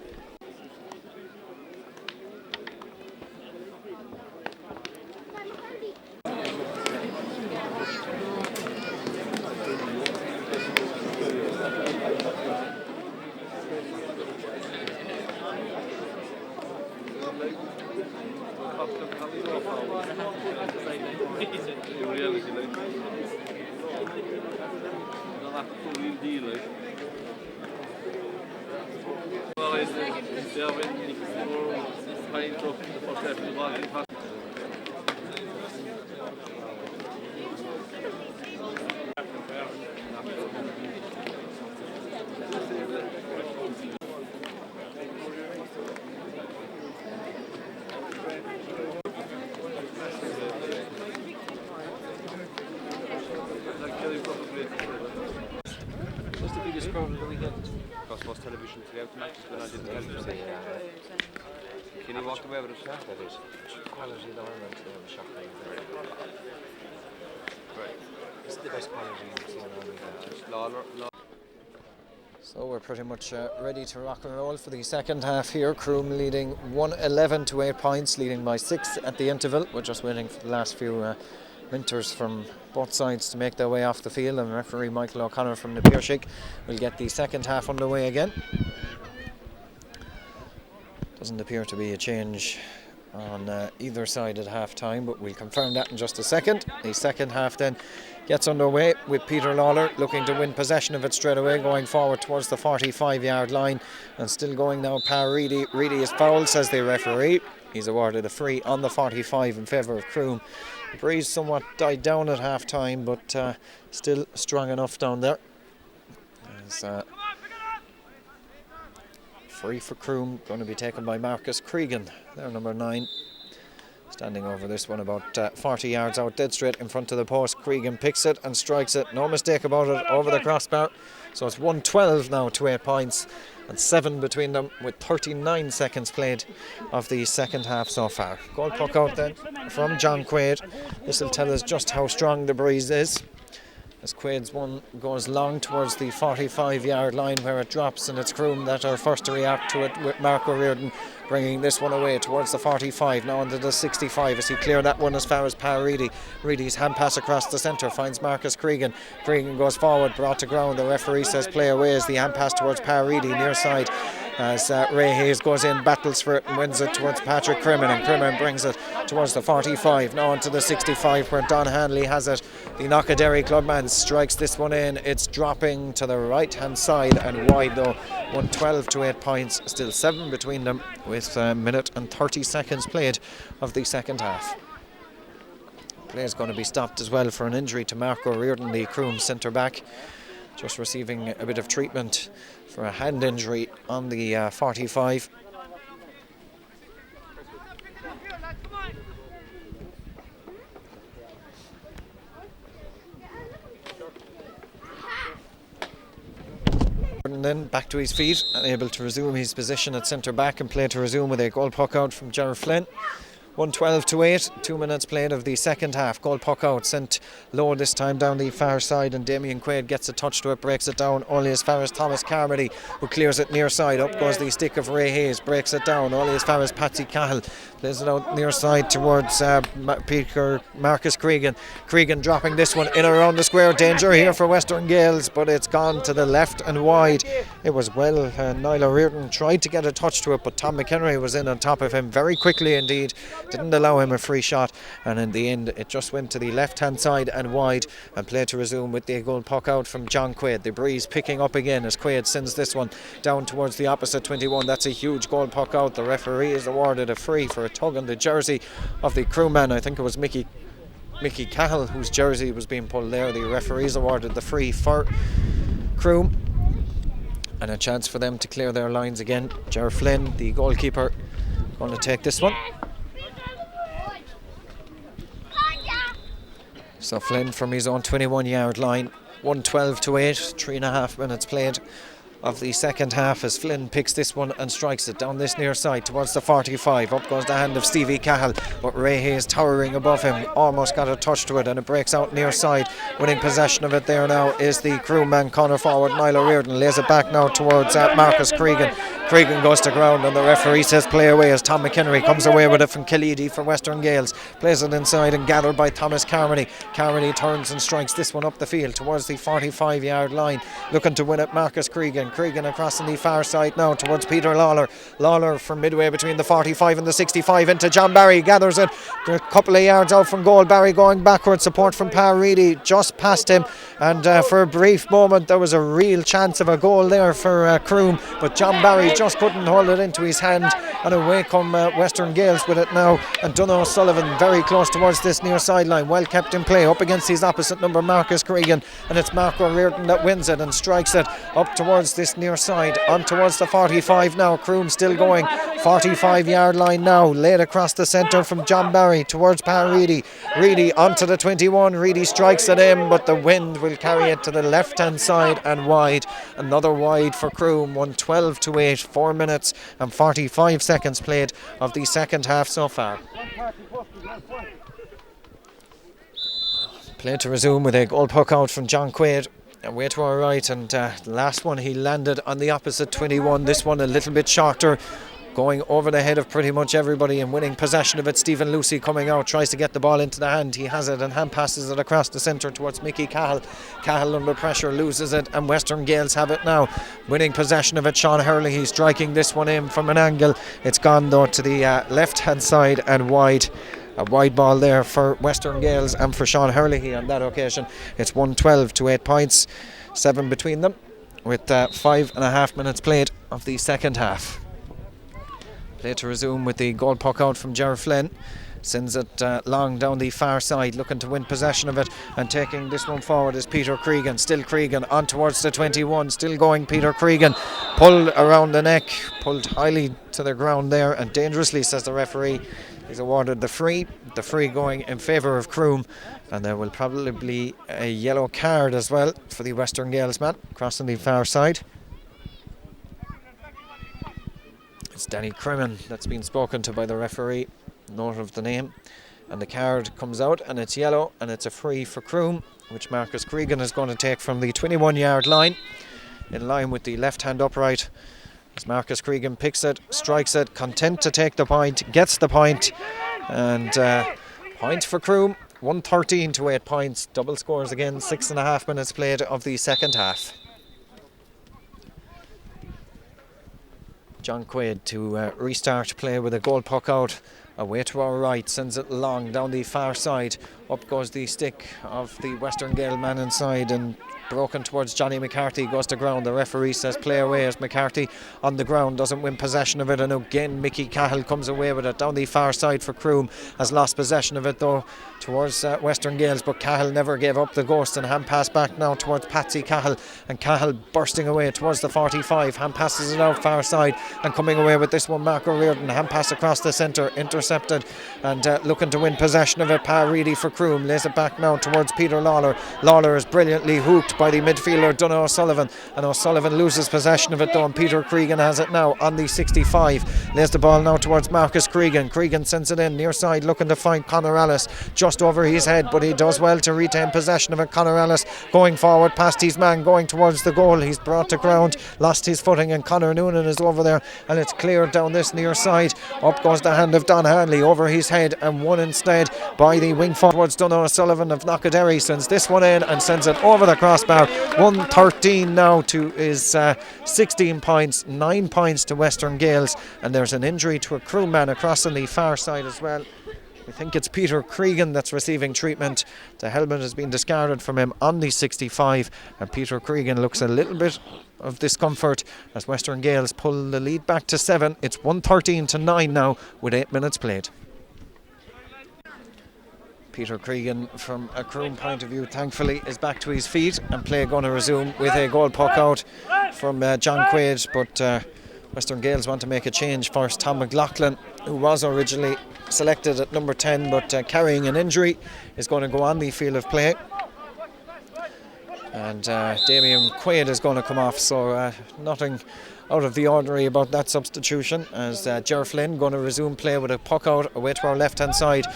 What's the biggest problem that we get? Crossbar television throughout the matches when I didn't help you say Can you walk away with it? Yeah, that is. Quality of the ornament, they have a shot right there. Right. This is the best quality you've seen on the Lawler. So we're pretty much ready to rock and roll for the second half here. Croom leading 111 to 8 points, leading by 6 at the interval. We're just waiting for the last few minters from both sides to make their way off the field, and referee Michael O'Connor from the Piershik will get the second half underway again. Doesn't appear to be a change on either side at half time, but we'll confirm that in just a second. The second half then gets underway with Peter Lawler looking to win possession of it straight away, going forward towards the 45-yard line, and still going now. Reedy is fouled, says the referee. He's awarded a free on the 45 in favour of Croom. The breeze somewhat died down at half time, but still strong enough down there. As, free for Croom, going to be taken by Marcus Kregel, their number 9. Standing over this one about 40 yards out, dead straight in front of the post. Kregel picks it and strikes it, no mistake about it, over the crossbar. So it's 112 now to 8 points, and 7 between them with 39 seconds played of the second half so far. Goal puck out then from John Quaid. This will tell us just how strong the breeze is, as Quaid's one goes long towards the 45-yard line where it drops, and it's Croom that are first to react to it, with Marco Reardon bringing this one away towards the 45, now into the 65 as he cleared that one as far as Reedy. Reedy's hand pass across the centre finds Marcus Kregel. Kregel goes forward, brought to ground. The referee says play away as the hand pass towards Reedy near side, as Ray Hayes goes in, battles for it and wins it towards Patrick Creme, and Creme brings it towards the 45, now onto the 65 where Don Hanley has it. The Knockadary clubman strikes this one in. It's dropping to the right hand side and wide though. 112 to 8 points, still 7 between them with a minute and 30 seconds played of the second half. Play is going to be stopped as well for an injury to Marco Reardon, the Croom centre back, just receiving a bit of treatment for a hand injury on the 45. And then back to his feet and able to resume his position at centre back, and play to resume with a goal puck out from Gerard Flynn. 112 to 8, 2 minutes played of the second half. Goal puck out, sent low this time down the far side, and Damien Quaid gets a touch to it, breaks it down only as far as Thomas Carmody, who clears it near side. Up goes the stick of Ray Hayes, breaks it down only as far as Patsy Cahill, plays it out near side towards Marcus Kregel. Kregel dropping this one in around the square. Danger here for Western Gaels, but it's gone to the left and wide. It was well, Noel Reardon tried to get a touch to it, but Tom McHenry was in on top of him very quickly indeed, didn't allow him a free shot, and in the end it just went to the left hand side and wide, and play to resume with the goal puck out from John Quaid. The breeze picking up again as Quaid sends this one down towards the opposite 21. That's a huge goal puck out. The referee is awarded a free for a tug on the jersey of the crewman. I think it was Mickey Cahill whose jersey was being pulled there. The referees awarded the free for Croom, and a chance for them to clear their lines again. Gerard Flynn, the goalkeeper, going to take this one. So Flynn from his own 21-yard line. 112 to 8, 3.5 minutes played of the second half as Flynn picks this one and strikes it down this near side towards the 45. Up goes the hand of Stevie Cahill, but Ray Hayes towering above him almost got a touch to it, and it breaks out near side. Winning possession of it there now is the crewman corner forward Noel Reardon, lays it back now towards Marcus Kregel. Kregel goes to ground, and the referee says play away as Tom McHenry comes away with it from Killeedy for Western Gales, plays it inside and gathered by Thomas Carmody. Carmody turns and strikes this one up the field towards the 45-yard line, looking to win it. Marcus Kregel Kregel across on the far side now towards Peter Lawler. Lawler from midway between the 45 and the 65 into John Barry, gathers it a couple of yards out from goal. Barry going backwards, support from Pa Reedy just past him, and for a brief moment there was a real chance of a goal there for Croom, but John Barry just couldn't hold it into his hand, and away come Western Gaels with it now, and Donogh Sullivan very close towards this near sideline, well kept in play up against his opposite number Marcus Cregan, and it's Marco Reardon that wins it and strikes it up towards this near side, on towards the 45 now. Croom still going, 45 yard line now, laid across the centre from John Barry towards Pa Reedy. Reedy onto the 21, Reedy strikes it in, but the wind will carry it to the left hand side and wide. Another wide for Croom, 1-12-8, 4 minutes and 45 seconds played of the second half so far. Play to resume with a goal puck out from John Quaid. Away to our right, and the last one he landed on the opposite 21. This one a little bit shorter, going over the head of pretty much everybody and winning possession of it. Stephen Lucy coming out, tries to get the ball into the hand. He has it and hand passes it across the centre towards Mickey Cahill. Cahill under pressure loses it, and Western Gaels have it now. Winning possession of it, Sean Hurley. He's striking this one in from an angle. It's gone though to the left hand side and wide. A wide ball there for Western Gaels and for Sean Hurley on that occasion. It's 1-12-8 points, 7 between them, with 5.5 minutes played of the second half. Play to resume with the goal puck out from Ger Flynn. Sends it long down the far side, looking to win possession of it, and taking this one forward is Peter Cregan. Still Cregan on towards the 21, still going Peter Cregan. Pulled around the neck, pulled highly to the ground there, and dangerously, says the referee. He's awarded the free going in favour of Croom, and there will probably be a yellow card as well for the Western Gaels man crossing the far side. It's Danny Creme that's been spoken to by the referee, note of the name, and the card comes out and it's yellow, and it's a free for Croom, which Marcus Cregan is going to take from the 21 yard line, in line with the left hand upright. As Marcus Cregan picks it, strikes it, content to take the point, gets the point, and point for Croom, 113-8 points, double scores again, 6.5 minutes played of the second half. John Quaid to restart play with a goal puck out. Away to our right, sends it long down the far side. Up goes the stick of the Western Gael man inside, and broken towards Johnny Mccarthy, goes to ground. The referee says play away as Mccarthy on the ground doesn't win possession of it, and again Mickey Cahill comes away with it down the far side for Croom. Has lost possession of it though towards Western Gaels, but Cahill never gave up the ghost, and hand pass back now towards Patsy Cahill, and Cahill bursting away towards the 45, hand passes it out far side, and coming away with this one Marco Reardon, hand pass across the centre, intercepted, and looking to win possession of it. Pa Reedy for Croom, lays it back now towards Peter Lawler. Lawler is brilliantly hooked by the midfielder Donogh Sullivan, and O'Sullivan loses possession of it though, and Peter Cregan has it now on the 65, lays the ball now towards Marcus Cregan. Cregan sends it in near side, looking to find Conor Ellis just over his head, but he does well to retain possession of it. Conor Ellis going forward past his man, going towards the goal. He's brought to ground, lost his footing, and Conor Noonan is over there, and it's cleared down this near side. Up goes the hand of Don Hanley over his head, and won instead by the wing forward towards Donogh Sullivan of Knockaderry. Sends this one in and sends it over the crossbar. 113 now to his 16 points, 9 points to Western Gaels, and there's an injury to a crew man across on the far side as well. I think it's Peter Cregan that's receiving treatment. The helmet has been discarded from him on the 65, and Peter Cregan looks a little bit of discomfort as Western Gaels pull the lead back to 7. It's 113-9 now with 8 minutes played. Peter Cregan, from a Croom point of view, thankfully is back to his feet, and play going to resume with a goal puck out from John Quaid, but Western Gaels want to make a change first. Tom McLaughlin, who was originally selected at number 10 but carrying an injury, is going to go on the field of play, and Damien Quaid is going to come off, so nothing out of the ordinary about that substitution, as Ger Flynn going to resume play with a puck out away to our left hand side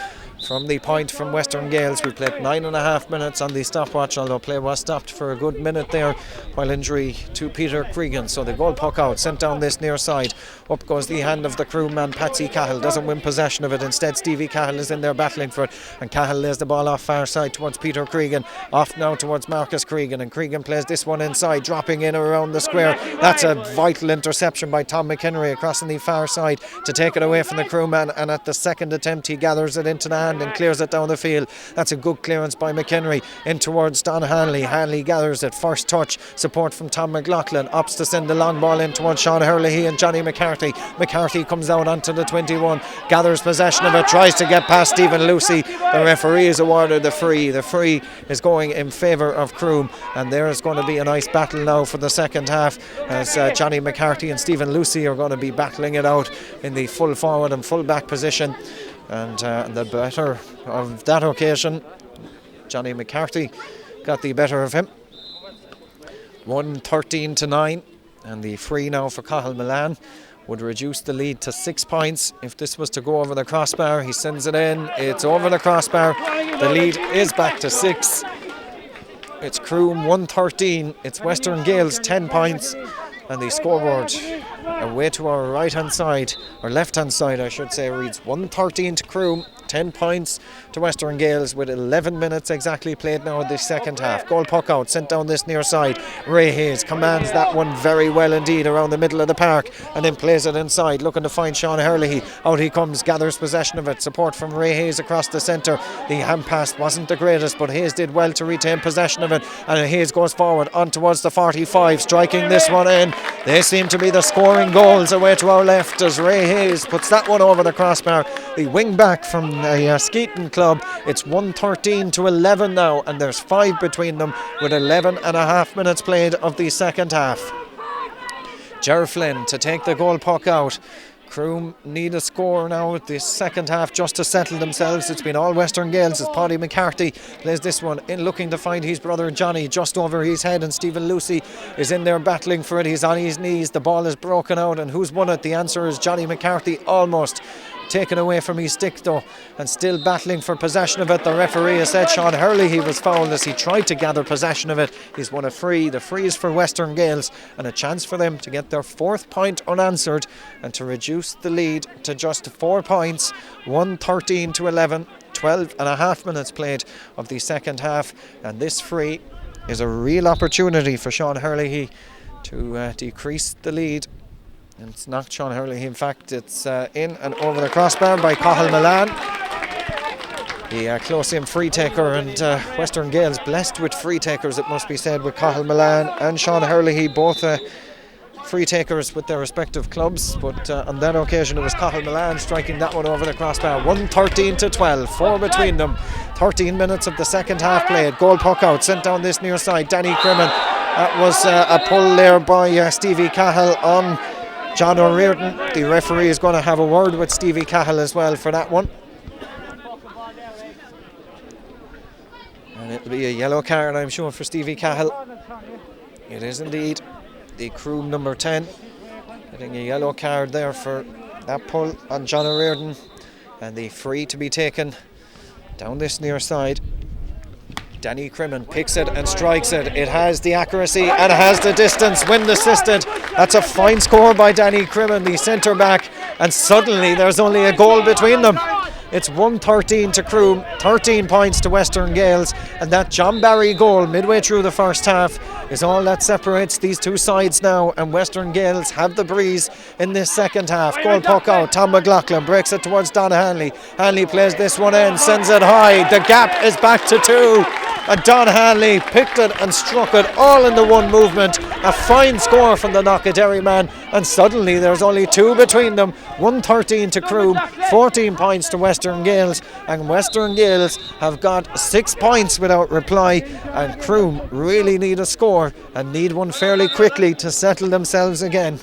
from the point from Western Gaels. We played 9.5 minutes on the stopwatch, although play was stopped for a good minute there while injury to Peter Cregan. So the goal puck out, sent down this near side. Up goes the hand of the Croom man, Patsy Cahill. Doesn't win possession of it. Instead, Stevie Cahill is in there battling for it. And Cahill lays the ball off far side towards Peter Cregan. Off now towards Marcus Cregan. And Cregan plays this one inside, dropping in around the square. That's a vital interception by Tom McHenry across on the far side to take it away from the Croom man. And at the second attempt, he gathers it into the hand and clears it down the field. That's a good clearance by McHenry in towards Don Hanley. Hanley gathers it, first touch, support from Tom McLaughlin, opts to send the long ball in towards Sean Hurley and Johnny McCarthy. McCarthy comes out onto the 21, gathers possession of it, tries to get past Stephen Lucy. The referee is awarded the free. The free is going in favour of Croom, and there is going to be a nice battle now for the second half as Johnny McCarthy and Stephen Lucy are going to be battling it out in the full forward and full back position. And the better of that occasion, Johnny McCarthy got the better of him. 1-13-9, and the free now for Cahill Milan would reduce the lead to 6 points. If this was to go over the crossbar, he sends it in, it's over the crossbar. The lead is back to 6. It's Croom 1-13, it's Western Gaels 10 points, and the scoreboard away to our right hand side, or left hand side I should say, reads 1-13 to Croom, 10 points to Western Gaels, with 11 minutes exactly played now in the second half. Goal puck out, sent down this near side. Ray Hayes commands that one very well indeed around the middle of the park, and then plays it inside, looking to find Sean Hurley. Out he comes, gathers possession of it, support from Ray Hayes across the centre. The hand pass wasn't the greatest, but Hayes did well to retain possession of it, and Hayes goes forward on towards the 45, striking this one in. They seem to be the scoring goals away to our left as Ray Hayes puts that one over the crossbar. The wing back from the Skeeton club. It's 1-13-11 now, and there's 5 between them with 11.5 minutes played of the second half. Ger Flynn to take the goal puck out. Croom need a score now at the second half just to settle themselves. It's been all Western Gaels as Paddy McCarthy plays this one in, looking to find his brother Johnny just over his head, and Stephen Lucy is in there battling for it. He's on his knees, the ball is broken out, and who's won it? The answer is Johnny McCarthy, almost taken away from his stick though, and still battling for possession of it. The referee has said Sean Hurley he was fouled as he tried to gather possession of it. He's won a free. The free is for Western Gaels, and a chance for them to get their 4th point unanswered and to reduce the lead to just 4 points. 1-13-11, 12.5 minutes played of the second half, and this free is a real opportunity for Sean Hurley to decrease the lead. And it's not Sean Hurley, in fact it's in and over the crossbar by Cahill Milan, the close-in free taker, and Western Gaels blessed with free takers, it must be said, with Cahill Milan and Sean Hurley, both free takers with their respective clubs, but on that occasion it was Cahill Milan striking that one over the crossbar. 1-13-12, 4 between them, 13 minutes of the second half played. Goal puck out, sent down this near side, Danny Creme. That was a pull there by Stevie Cahill on John O'Riordan. The referee is going to have a word with Stevie Cahill as well for that one. And it'll be a yellow card, I'm sure, for Stevie Cahill. It is indeed. The Croom number 10 getting a yellow card there for that pull on John O'Riordan. And the free to be taken down this near side. Danny Crimmin picks it and strikes it. It has the accuracy and has the distance. Wind assisted. That's a fine score by Danny Crimmin, the centre back. And suddenly there's only a goal between them. It's 1-13 to Croom, 13 points to Western Gaels, and that John Barry goal midway through the first half is all that separates these two sides now, and Western Gaels have the breeze in this second half. Goal puck out, Tom McLaughlin breaks it towards Don Hanley. Hanley plays this one in, sends it high. The gap is back to 2. And Don Hanley picked it and struck it all in the one movement. A fine score from the Knockadary man, and suddenly there's only 2 between them. 1-13 to Croom, 14 points to Western Gaels, and Western Gaels have got 6 points without reply, and Croom really need a score and need one fairly quickly to settle themselves again.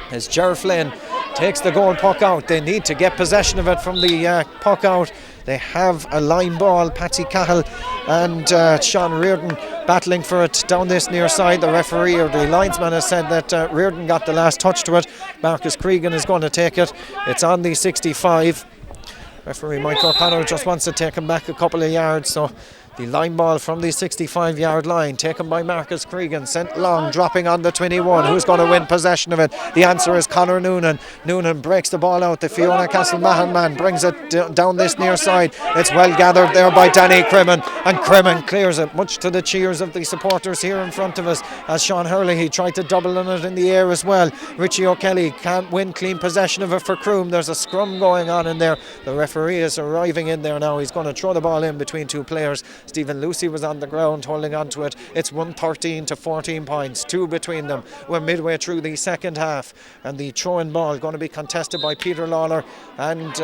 As Ger Flynn takes the goal puck out, they need to get possession of it from the puck out. They have a line ball. Patsy Cahill and Sean Reardon battling for it down this near side. The referee or the linesman has said that Reardon got the last touch to it. Marcus Cregan is going to take it. It's on the 65. Referee Mike O'Connor just wants to take him back a couple of yards, so the line ball from the 65-yard line taken by Marcus Cregan, sent long, dropping on the 21. Who's going to win possession of it? The answer is Conor Noonan. Noonan breaks the ball out. The Fiona Castlemahan man brings it down this near side. It's well gathered there by Danny Crimmen, and Crimmen clears it, much to the cheers of the supporters here in front of us, as Sean Hurley, he tried to double on it in the air as well. Richie O'Kelly can't win clean possession of it for Croom. There's a scrum going on in there. The referee is arriving in there now. He's going to throw the ball in between two players. Stephen Lucy was on the ground holding on to it. It's 113 to 14 points, 2 between them. We're midway through the second half, and the throw-in ball going to be contested by Peter Lawler, and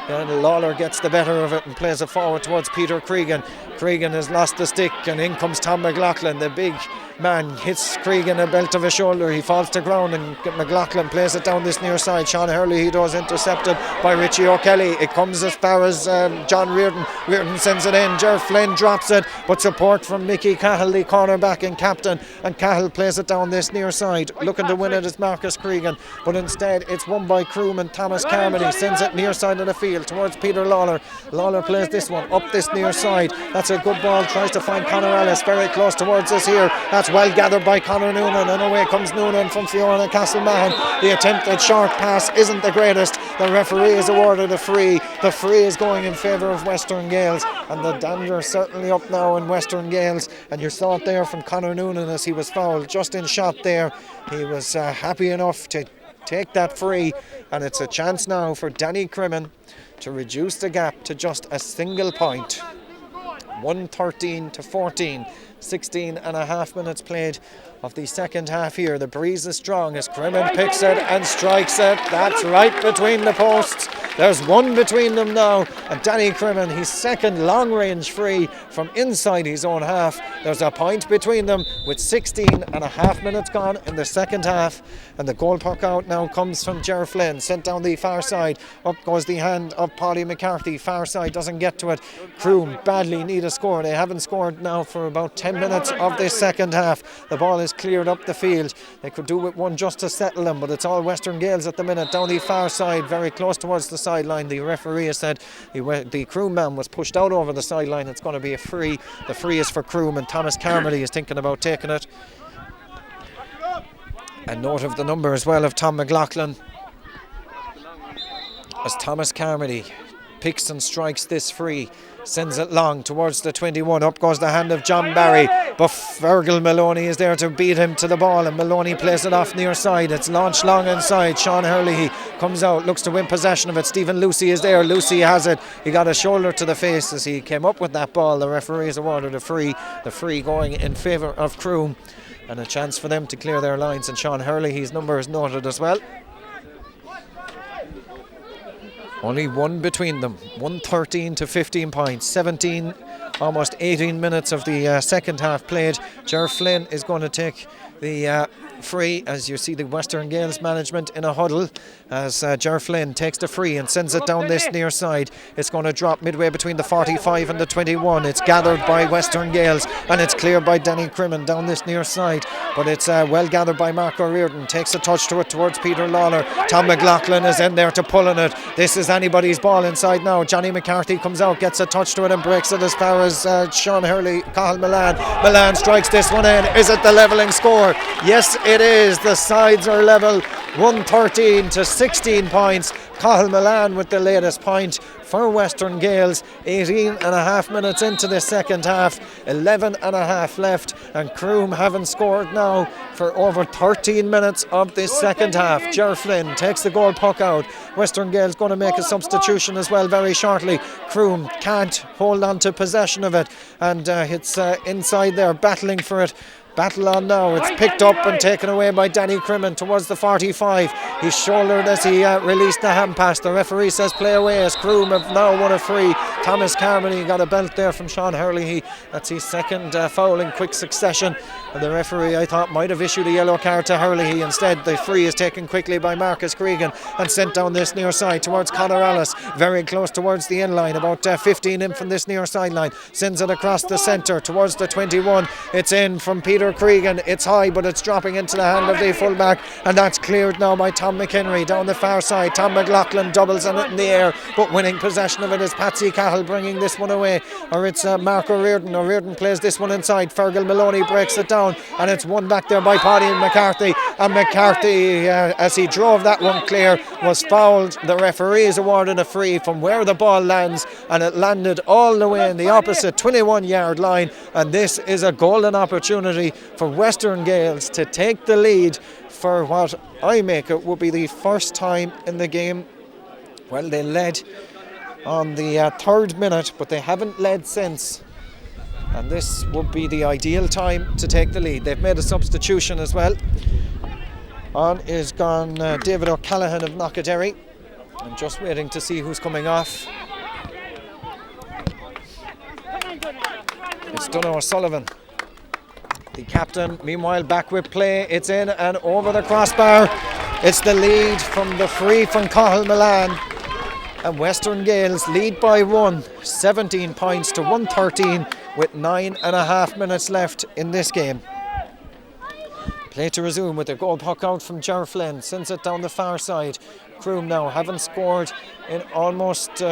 Lawler gets the better of it and plays it forward towards Peter Cregan. Cregan has lost the stick, and in comes Tom McLaughlin. The big man hits Cregan a belt of his shoulder. He falls to ground, and McLaughlin plays it down this near side. Sean Hurley, he does, intercepted by Richie O'Kelly. It comes as far as John Reardon. Reardon sends it in. Ger Flynn drops it, but support from Mickey Cahill, the cornerback and captain, and Cahill plays it down this near side. Looking to win it is Marcus Cregan, but instead it's won by Croom, and Thomas Carmody sends it near side of the field towards Peter Lawler. Lawler plays this one up this near side. That's a good ball, tries to find Conor Ellis very close towards us here. That's well gathered by Conor Noonan, and away comes Noonan from Fiona Castlemahan. The attempted short pass isn't the greatest. The referee is awarded a free. The free is going in favour of Western Gaels, and the danger certainly up now in Western Gaels. And you saw it there from Conor Noonan as he was fouled just in shot there. He was happy enough to take that free, and it's a chance now for Danny Crimmen to reduce the gap to just a single point. 113 to 14. 16 and a half minutes played of the second half here. The breeze is strong as Crimmen picks it and strikes it. That's right between the posts. There's one between them now, and Danny Crimmen, his second long range free from inside his own half. There's a point between them with 16 and a half minutes gone in the second half, and the goal puck out now comes from Ger Flynn, sent down the far side. Up goes the hand of Paddy McCarthy. Far side doesn't get to it. Croom badly need a score. They haven't scored now for about 10 minutes of this second half. The ball is cleared up the field. They could do with one just to settle them, but it's all Western Gaels at the minute. Down the far side, very close towards the sideline. The referee has said the Croom man was pushed out over the sideline. It's going to be a free. The free is for Croom, and Thomas Carmody is thinking about taking it. A note of the number as well of Tom McLaughlin, as Thomas Carmody picks and strikes this free, sends it long towards the 21. Up goes the hand of John Barry, but Fergal Maloney is there to beat him to the ball, and Maloney plays it off near side. It's launched long inside. Sean Hurley, he comes out, looks to win possession of it. Stephen Lucy is there. Lucy has it. He got a shoulder to the face as he came up with that ball. The referee has awarded a free. The free going in favour of Croom, and a chance for them to clear their lines. And Sean Hurley, his number is noted as well. Only one between them. 113 to 15 points. 17, almost 18 minutes of the second half played. Ger Flynn is going to take the free, as you see the Western Gaels management in a huddle, as Ger Flynn takes the free and sends it down this near side. It's going to drop midway between the 45 and the 21. It's gathered by Western Gaels, and it's cleared by Danny Crimmen down this near side, but it's well gathered by Marco Reardon. Takes a touch to it towards Peter Lawler. Tom McLaughlin is in there to pull on it. This is anybody's ball inside now. Johnny McCarthy comes out, gets a touch to it and breaks it as far as Sean Hurley. Cahill Milan strikes this one in. Is it the levelling score? Yes, it is. The sides are level. 113 to 16 points. Cahill Milan with the latest point for Western Gaels. 18 and a half minutes into the second half. 11 and a half left, and Croom haven't scored now for over 13 minutes of this second half. Ger Flynn takes the goal puck out. Western Gaels going to make a substitution as well very shortly. Croom can't hold on to possession of it, and it's inside there battling for it. Battle on now. It's picked up and taken away by Danny Crimmen towards the 45. He's shouldered as he released the hand pass. The referee says play away as Croom have now won a free. Thomas Carmody got a belt there from Sean Hurley. That's his second foul in quick succession. And the referee, I thought, might have issued a yellow card to Hurley. Instead, the free is taken quickly by Marcus Cregan and sent down this near side towards Conor Ellis. Very close towards the end line, about 15 in from this near sideline. Sends it across the centre towards the 21. It's in from Peter Peter Kregel. It's high, but it's dropping into the hand of the fullback, and that's cleared now by Tom McHenry down the far side. Tom McLaughlin doubles on it in the air, but winning possession of it is Patsy Cahill bringing this one away, or it's Marco Reardon. Reardon plays this one inside. Fergal Maloney breaks it down, and it's won back there by Paddy and McCarthy. And McCarthy, as he drove that one clear, was fouled. The referee is awarded a free from where the ball lands, and it landed all the way in the opposite 21-yard line. And this is a golden opportunity for Western Gaels to take the lead for what I make it would be the first time in the game. Well, they led on the 3rd minute, but they haven't led since. And this would be the ideal time to take the lead. They've made a substitution as well. On is gone David O'Callaghan of Knockadderry. I'm just waiting to see who's coming off. It's Donogh O'Sullivan, the captain. Meanwhile, back with play. It's in and over the crossbar. It's the lead from the free from Cahill Milan. And Western Gaels lead by 1, 17 points to 113 with 9.5 minutes left in this game. Play to resume with a goal puck out from Ger Flynn. Sends it down the far side. Croom now haven't scored in almost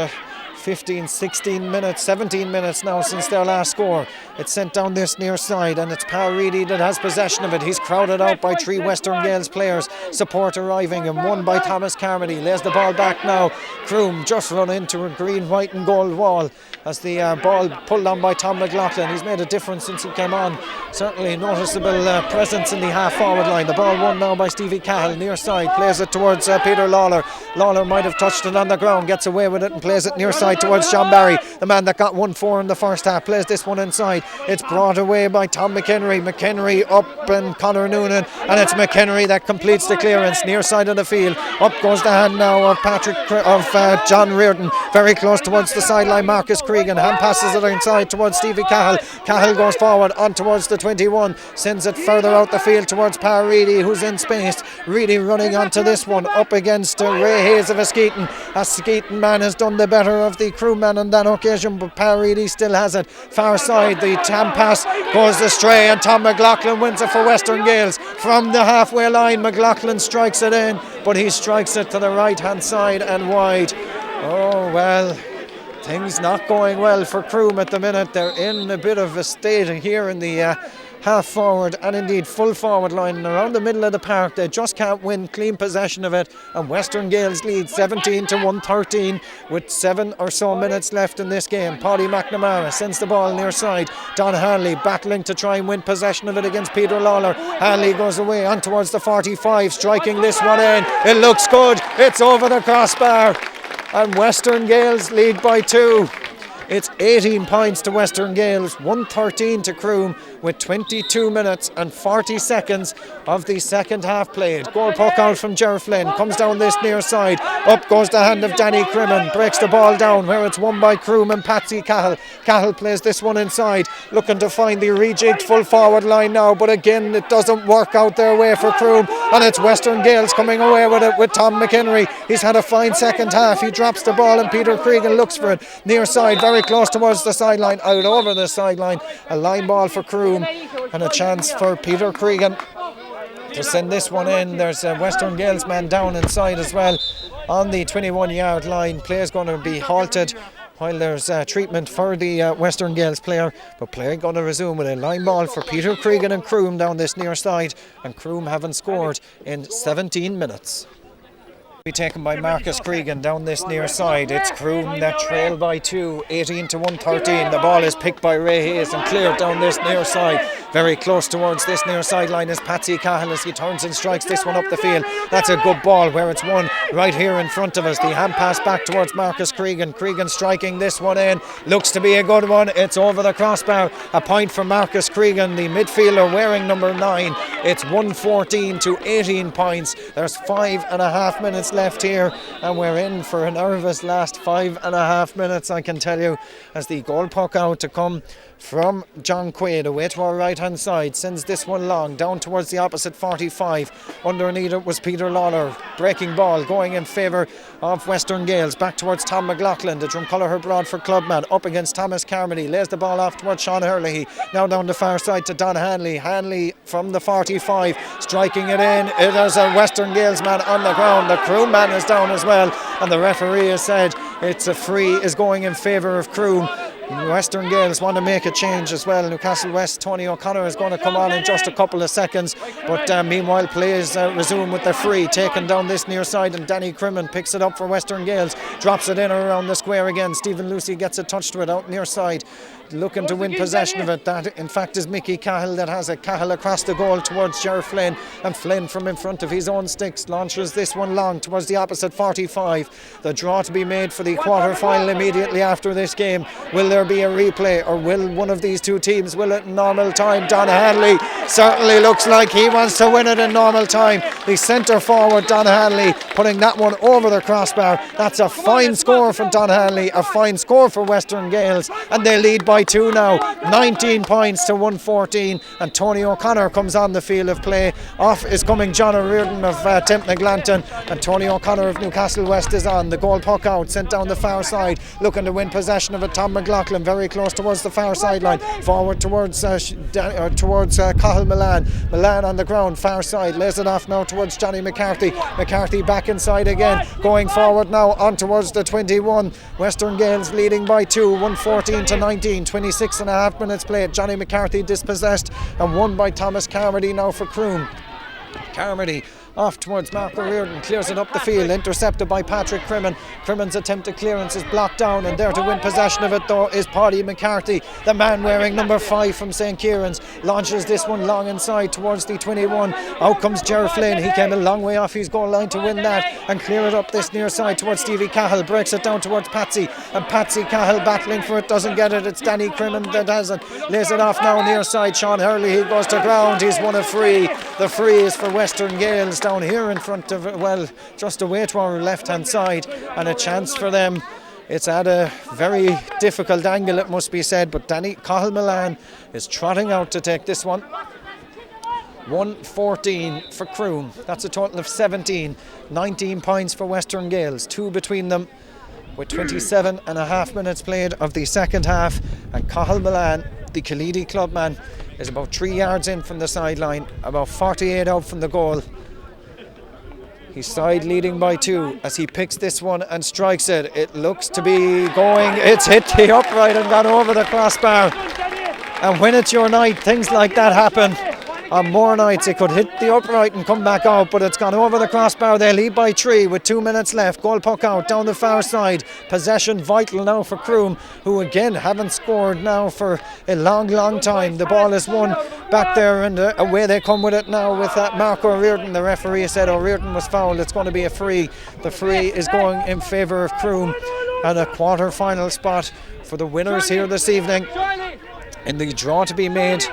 15, 16 minutes, 17 minutes now since their last score. It's sent down this near side, and it's Paul Reedy that has possession of it. He's crowded out by 3 Western Gaels players. Support arriving, and one by Thomas Carmody. Lays the ball back now. Croom just run into a green, white and gold wall as the ball pulled on by Tom McLaughlin. He's made a difference since he came on. Certainly noticeable presence in the half-forward line. The ball won now by Stevie Cahill, near side. Plays it towards Peter Lawler. Lawler might have touched it on the ground, gets away with it and plays it near side towards John Barry, the man that got 1-4 in the first half. Plays this one inside. It's brought away by Tom McHenry. McHenry up and Conor Noonan, and it's McHenry that completes the clearance near side of the field. Up goes the hand now of John Reardon, very close towards the sideline. Marcus Cregan hand passes it inside towards Stevie Cahill. Cahill goes forward on towards the 21, sends it further out the field towards Pa Reedy, who's in space. Reedy running onto this one up against Ray Hayes of Askeaton. Askeaton man has done the better of the crew man on that occasion, but Pa Reedy still has it. Far side, the tam pass goes astray, and Tom McLaughlin wins it for Western Gaels from the halfway line. McLaughlin strikes it in, but he strikes it to the right hand side and wide. Oh well, things not going well for Croom at the minute. They're in a bit of a state here in the half forward and indeed full forward line, and around the middle of the park they just can't win clean possession of it, and Western Gaels lead 17 to 113 with 7 or so minutes left in this game. Paddy McNamara sends the ball near side. Don Hanley battling to try and win possession of it against Peter Lawler. Hanley goes away on towards the 45, striking this one in. It looks good. It's over the crossbar, and Western Gaels lead by 2. It's 18 points to Western Gaels, 113 to Croom, with 22 minutes and 40 seconds of the second half played. Goal puck out from Ger Flynn, comes down this near side. Up goes the hand of Danny Crimmen, breaks the ball down where it's won by Croom and Patsy Cahill. Cahill plays this one inside, looking to find the rejigged full forward line now, but again it doesn't work out their way for Croom, and it's Western Gaels coming away with it with Tom McHenry. He's had a fine second half. He drops the ball and Peter Kregel looks for it. Near side, very close towards the sideline, out over the sideline. A line ball for Croom and a chance for Peter Kregel to send this one in. There's a Western Gaels man down inside as well on the 21-yard line. Play is going to be halted while there's treatment for the Western Gaels player, but play going to resume with a line ball for Peter Kregel and Croom down this near side, and Croom haven't scored in 17 minutes. Be taken by Marcus Cregan down this near side. It's Croom that trail by 2, 18 to 113. The ball is picked by Ray Hayes and cleared down this near side. Very close towards this near sideline is Patsy Cahill as he turns and strikes this one up the field. That's a good ball where it's won right here in front of us. The hand pass back towards Marcus Cregan. Cregan striking this one in. Looks to be a good one. It's over the crossbar. A point for Marcus Cregan, the midfielder wearing number 9. It's 114 to 18 points. There's 5.5 minutes left here, and we're in for a nervous last 5.5 minutes, I can tell you, as the goal puck out to come from John Quaid away to our right hand side, sends this one long down towards the opposite 45. Underneath it was Peter Lawler. Breaking ball going in favour of Western Gaels. Back towards Tom McLaughlin, the Drumcolour Broadford clubman, up against Thomas Carmody. Lays the ball off towards Sean Hurley. Now down the far side to Don Hanley. Hanley from the 45, striking it in. It is a Western Gaels man on the ground. The Croom man is down as well, and the referee has said it's a free is going in favour of Croom. Western Gaels want to make a change as well. Newcastle West, Tony O'Connor is going to come on in just a couple of seconds, but meanwhile play is resumed with the free, taken down this near side, and Danny Creme picks it up for Western Gaels, drops it in around the square again. Stephen Lucy gets a touch to it out near side, looking to win possession of it. That in fact is Mickey Cahill that has it. Cahill across the goal towards Ger Flynn, and Flynn from in front of his own sticks launches this one long towards the opposite 45. The draw to be made for the quarter final immediately after this game. Will there be a replay, or will one of these two teams will it in normal time? Don Hanley certainly looks like he wants to win it in normal time. The centre forward Don Hanley putting that one over the crossbar. That's a fine score for Don Hanley, a fine score for Western Gaels, and they lead by 2 now, 19 points to 114, and Tony O'Connor comes on the field of play. Off is coming John Reardon of Tempnaglanton, and Tony O'Connor of Newcastle West is on. The goal puck out, sent down the far side, looking to win possession of it. Tom McLaughlin very close towards the far sideline, forward towards Cahill Milan. Milan on the ground, far side, lays it off now towards Johnny McCarthy. McCarthy back inside again, going forward now on towards the 21. Western Gaels leading by 2, 114 to 19. 26 and a half minutes played. Johnny McCarthy dispossessed and won by Thomas Carmody now for Croom. Carmody off towards Marco Reardon, clears it up the field, intercepted by Patrick Creme. Cremen's attempted clearance is blocked down, and there to win possession of it though is Paddy McCarthy, the man wearing number 5 from St. Kieran's. Launches this one long inside towards the 21. Out comes Ger Flynn. He came a long way off his goal line to win that and clear it up this near side towards Stevie Cahill. Breaks it down towards Patsy, and Patsy Cahill battling for it, doesn't get it. It's Danny Creme that has it. Lays it off now near side. Sean Hurley, he goes to ground. He's won a free. The free is for Western Gaels down here in front of, well, just away to our left hand side, and a chance for them. It's at a very difficult angle, it must be said, but Danny Cahill Milan is trotting out to take this one. 114 for Croom. That's a total of 17. 19 points for Western Gaels, 2 between them, with 27 and a half minutes played of the second half. And Cahill Milan, the Kaleedy clubman, is about 3 yards in from the sideline, about 48 out from the goal. His side leading by 2 as he picks this one and strikes it. It looks to be going, it's hit the upright and gone over the crossbar. And when it's your night, things like that happen. On more nights it could hit the upright and come back out, but it's gone over the crossbar. They lead by 3 with 2 minutes left. Goal puck out down the far side. Possession vital now for Croom, who again haven't scored now for a long time. The ball is won back there, and away they come with it now with Marco Reardon. The referee said Reardon was fouled. It's going to be a free. The free is going in favour of Croom, and a quarter final spot for the winners here this evening in the draw to be made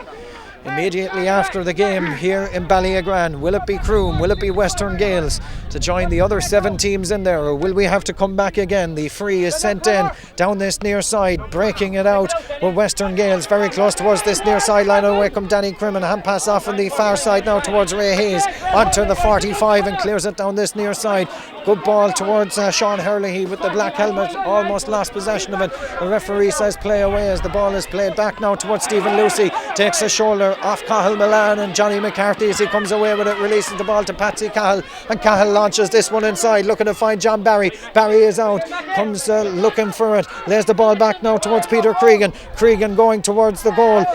immediately after the game here in Ballyagran. Will it be Croom? Will it be Western Gaels to join the other 7 teams in there, or will we have to come back again? The free is sent in down this near side, breaking it out with Western Gaels very close towards this near sideline. Away come Danny Creme, hand pass off on the far side now towards Ray Hayes onto the 45 and clears it down this near side. Good ball towards Sean Hurley with the black helmet, almost lost possession of it. The referee says play away as the ball is played back now towards Stephen Lucy. Takes a shoulder off Cahill Milan, and Johnny McCarthy as he comes away with it releases the ball to Patsy Cahill, and Cahill launches this one inside, looking to find John Barry. Barry is out, comes looking for it, lays the ball back now towards Peter Cregan. Cregan going towards the goal,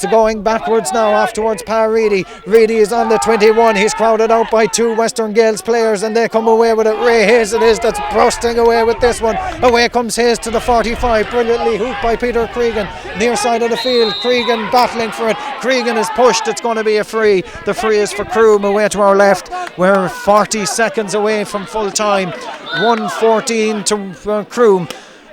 going backwards now off towards Pa Reedy. Reedy is on the 21. He's crowded out by 2 Western Gaels players, and they come away with it. Ray Hayes it is that's bursting away with this one. Away comes Hayes to the 45, brilliantly hooped by Peter Cregan near side of the field. Cregan battling for it. Cregan is pushed. It's going to be a free. The free is for Croom away to our left. We're 40 seconds away from full time. 114 to Croom.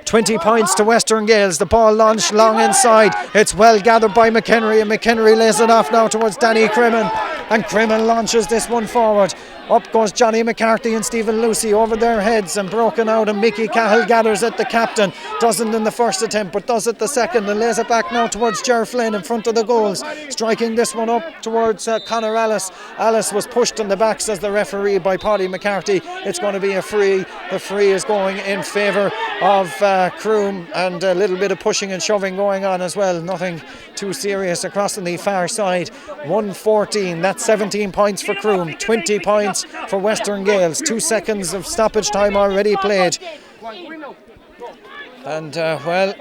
20 points to Western Gaels. The ball launched long inside. It's well gathered by McHenry, and McHenry lays it off now towards Danny Creme, and Creme launches this one forward. Up goes Johnny McCarthy and Stephen Lucy over their heads and broken out, and Mickey Cahill gathers at the captain. Doesn't in the first attempt, but does it the second, and lays it back now towards Ger Flynn in front of the goals. Striking this one up towards Conor Ellis. Ellis was pushed in the back, says the referee, by Paddy McCarthy. It's going to be a free. The free is going in favour of Croom, and a little bit of pushing and shoving going on as well. Nothing too serious across on the far side. 1-14, that's 17 points for Croom, 20 points for Western Gaels. 2 seconds of stoppage time already played. And well,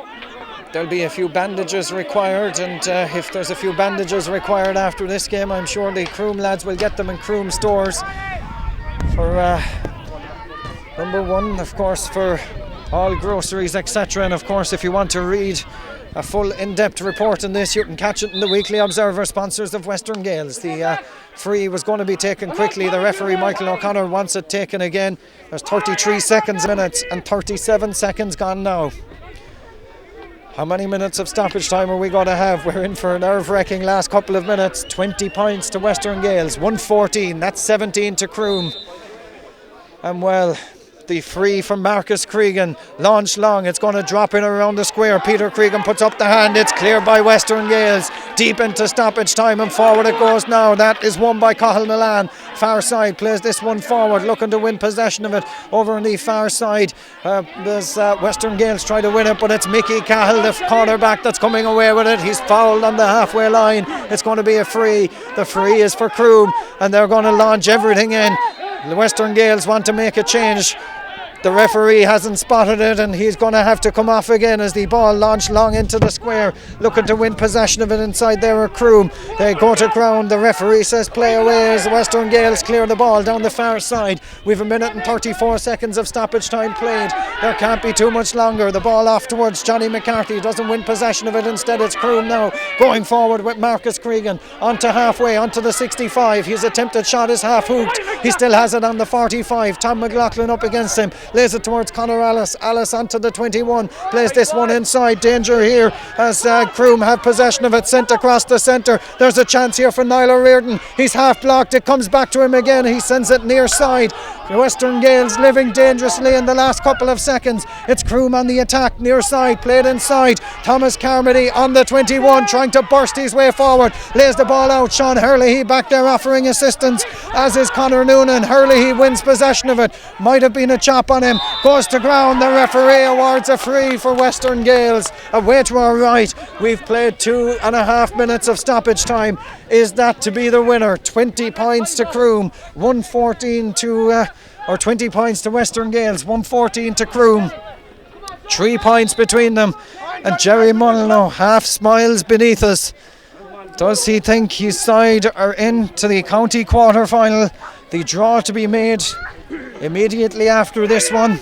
there'll be a few bandages required, and if there's a few bandages required after this game, I'm sure the Croom lads will get them in Croom stores for number one, of course, for all groceries, etc. And of course, if you want to read a full in-depth report on this, you can catch it in the Weekly Observer, sponsors of Western Gaels. The free was going to be taken quickly. The referee, Michael O'Connor, wants it taken again. There's 33 minutes and 37 seconds gone now. How many minutes of stoppage time are we going to have? We're in for a nerve-wracking last couple of minutes. 20 points to Western Gaels, 1-14, that's 17 to Croom. And well, the free from Marcus Cregan, launched long, it's going to drop in around the square. Peter Cregan puts up the hand, it's cleared by Western Gaels, deep into stoppage time, and forward it goes now. That is won by Cahill Milan. Far side plays this one forward, looking to win possession of it over on the far side. There's Western Gaels try to win it, but it's Mickey Cahill, the cornerback, that's coming away with it. He's fouled on the halfway line. It's going to be a free. The free is for Croom, and they're going to launch everything in. The Western Gaels want to make a change. The referee hasn't spotted it, and he's going to have to come off again as the ball launched long into the square, looking to win possession of it inside there at Croom. They go to ground. The referee says play away as the Western Gaels clear the ball down the far side. We've a minute and 34 seconds of stoppage time played. There can't be too much longer. The ball off towards Johnny McCarthy, doesn't win possession of it. Instead it's Croom now going forward with Marcus Cregan onto halfway, onto the 65. His attempted shot is half hooked. He still has it on the 45. Tom McLaughlin up against him, lays it towards Conor Ellis. Ellis onto the 21, plays this one inside. Danger here as Croom have possession of it, sent across the centre. There's a chance here for Noel Reardon. He's half blocked, it comes back to him again. He sends it near side. Western Gaels living dangerously in the last couple of seconds. It's Croom on the attack, near side, played inside. Thomas Carmody on the 21, trying to burst his way forward, lays the ball out. Sean Hurley back there offering assistance, as is Conor Noonan. Hurley, he wins possession of it. Might have been a chop on him, goes to ground. The referee awards a free for Western Gaels. Away to our right. We've played 2.5 minutes of stoppage time. Is that to be the winner? 20 points to Croom, 114 to or 20 points to Western Gaels, 114 to Croom. 3 points between them, and Jerry Molyneux half smiles beneath us. Does he think his side are into the county quarter final? The draw to be made immediately after this one.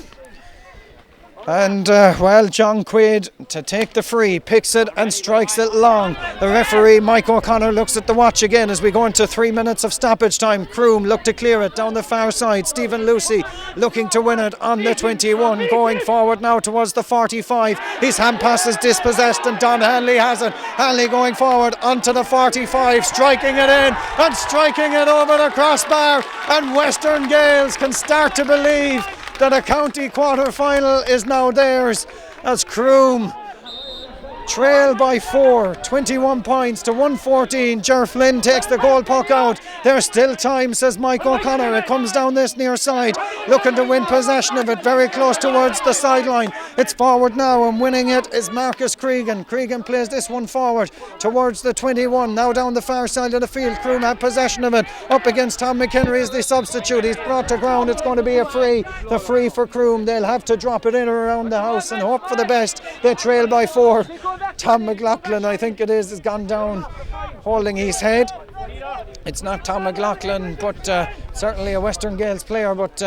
And well, John Quay to take the free, picks it and strikes it long. The referee Mike O'Connor looks at the watch again as we go into 3 minutes of stoppage time. Croom look to clear it down the far side. Stephen Lucy looking to win it on the 21, going forward now towards the 45. His hand pass is dispossessed and Don Hanley has it. Hanley going forward onto the 45, striking it in and striking it over the crossbar, and Western Gaels can start to believe that a county quarter-final is now theirs, as Croom trail by 4, 21 points to 114. Ger Flynn takes the goal puck out. There's still time, says Mike O'Connor. It comes down this near side, looking to win possession of it, very close towards the sideline. It's forward now, and winning it is Marcus Cregan. Cregan plays this one forward towards the 21, now down the far side of the field. Croom have possession of it, up against Tom McHenry as the substitute. He's brought to ground. It's going to be a free. The free for Croom. They'll have to drop it in or around the house and hope for the best. They trail by 4. Tom McLaughlin, I think it is, has gone down holding his head. It's not Tom McLaughlin, but certainly a Western Gaels player, but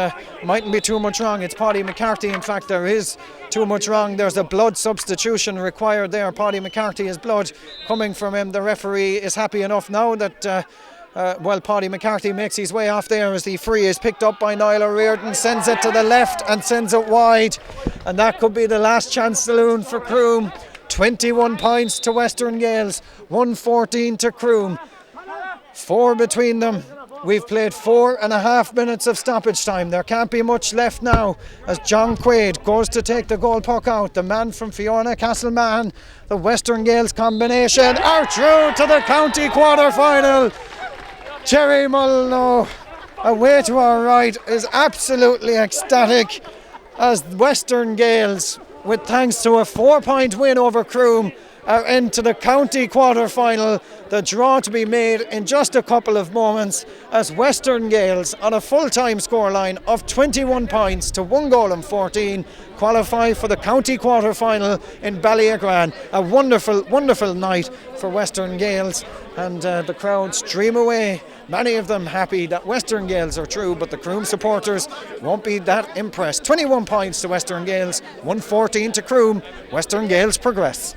mightn't be too much wrong. It's Paddy McCarthy. In fact, there is too much wrong. There's a blood substitution required there. Paddy McCarthy has blood coming from him. The referee is happy enough now that well, Paddy McCarthy makes his way off there as the free is picked up by Noel Reardon, sends it to the left and sends it wide, and that could be the last chance saloon for Croom. 21 points to Western Gaels, 114 to Croom. 4 between them. We've played 4.5 minutes of stoppage time. There can't be much left now as John Quaid goes to take the goal puck out. The man from Fiona Castleman, the Western Gaels combination, are through to the county quarter-final. Jerry Molyneux, away to our right, is absolutely ecstatic as Western Gaels, with thanks to a 4-point win over Croom, are into the county quarter-final. The draw to be made in just a couple of moments as Western Gaels, on a full-time scoreline of 21 points to 1 goal and 14, qualify for the county quarter-final in Ballyagran. A wonderful, wonderful night for Western Gaels, and the crowd stream away, many of them happy that Western Gaels are through, but the Croom supporters won't be that impressed. 21 points to Western Gaels, 114 to Croom. Western Gaels progress.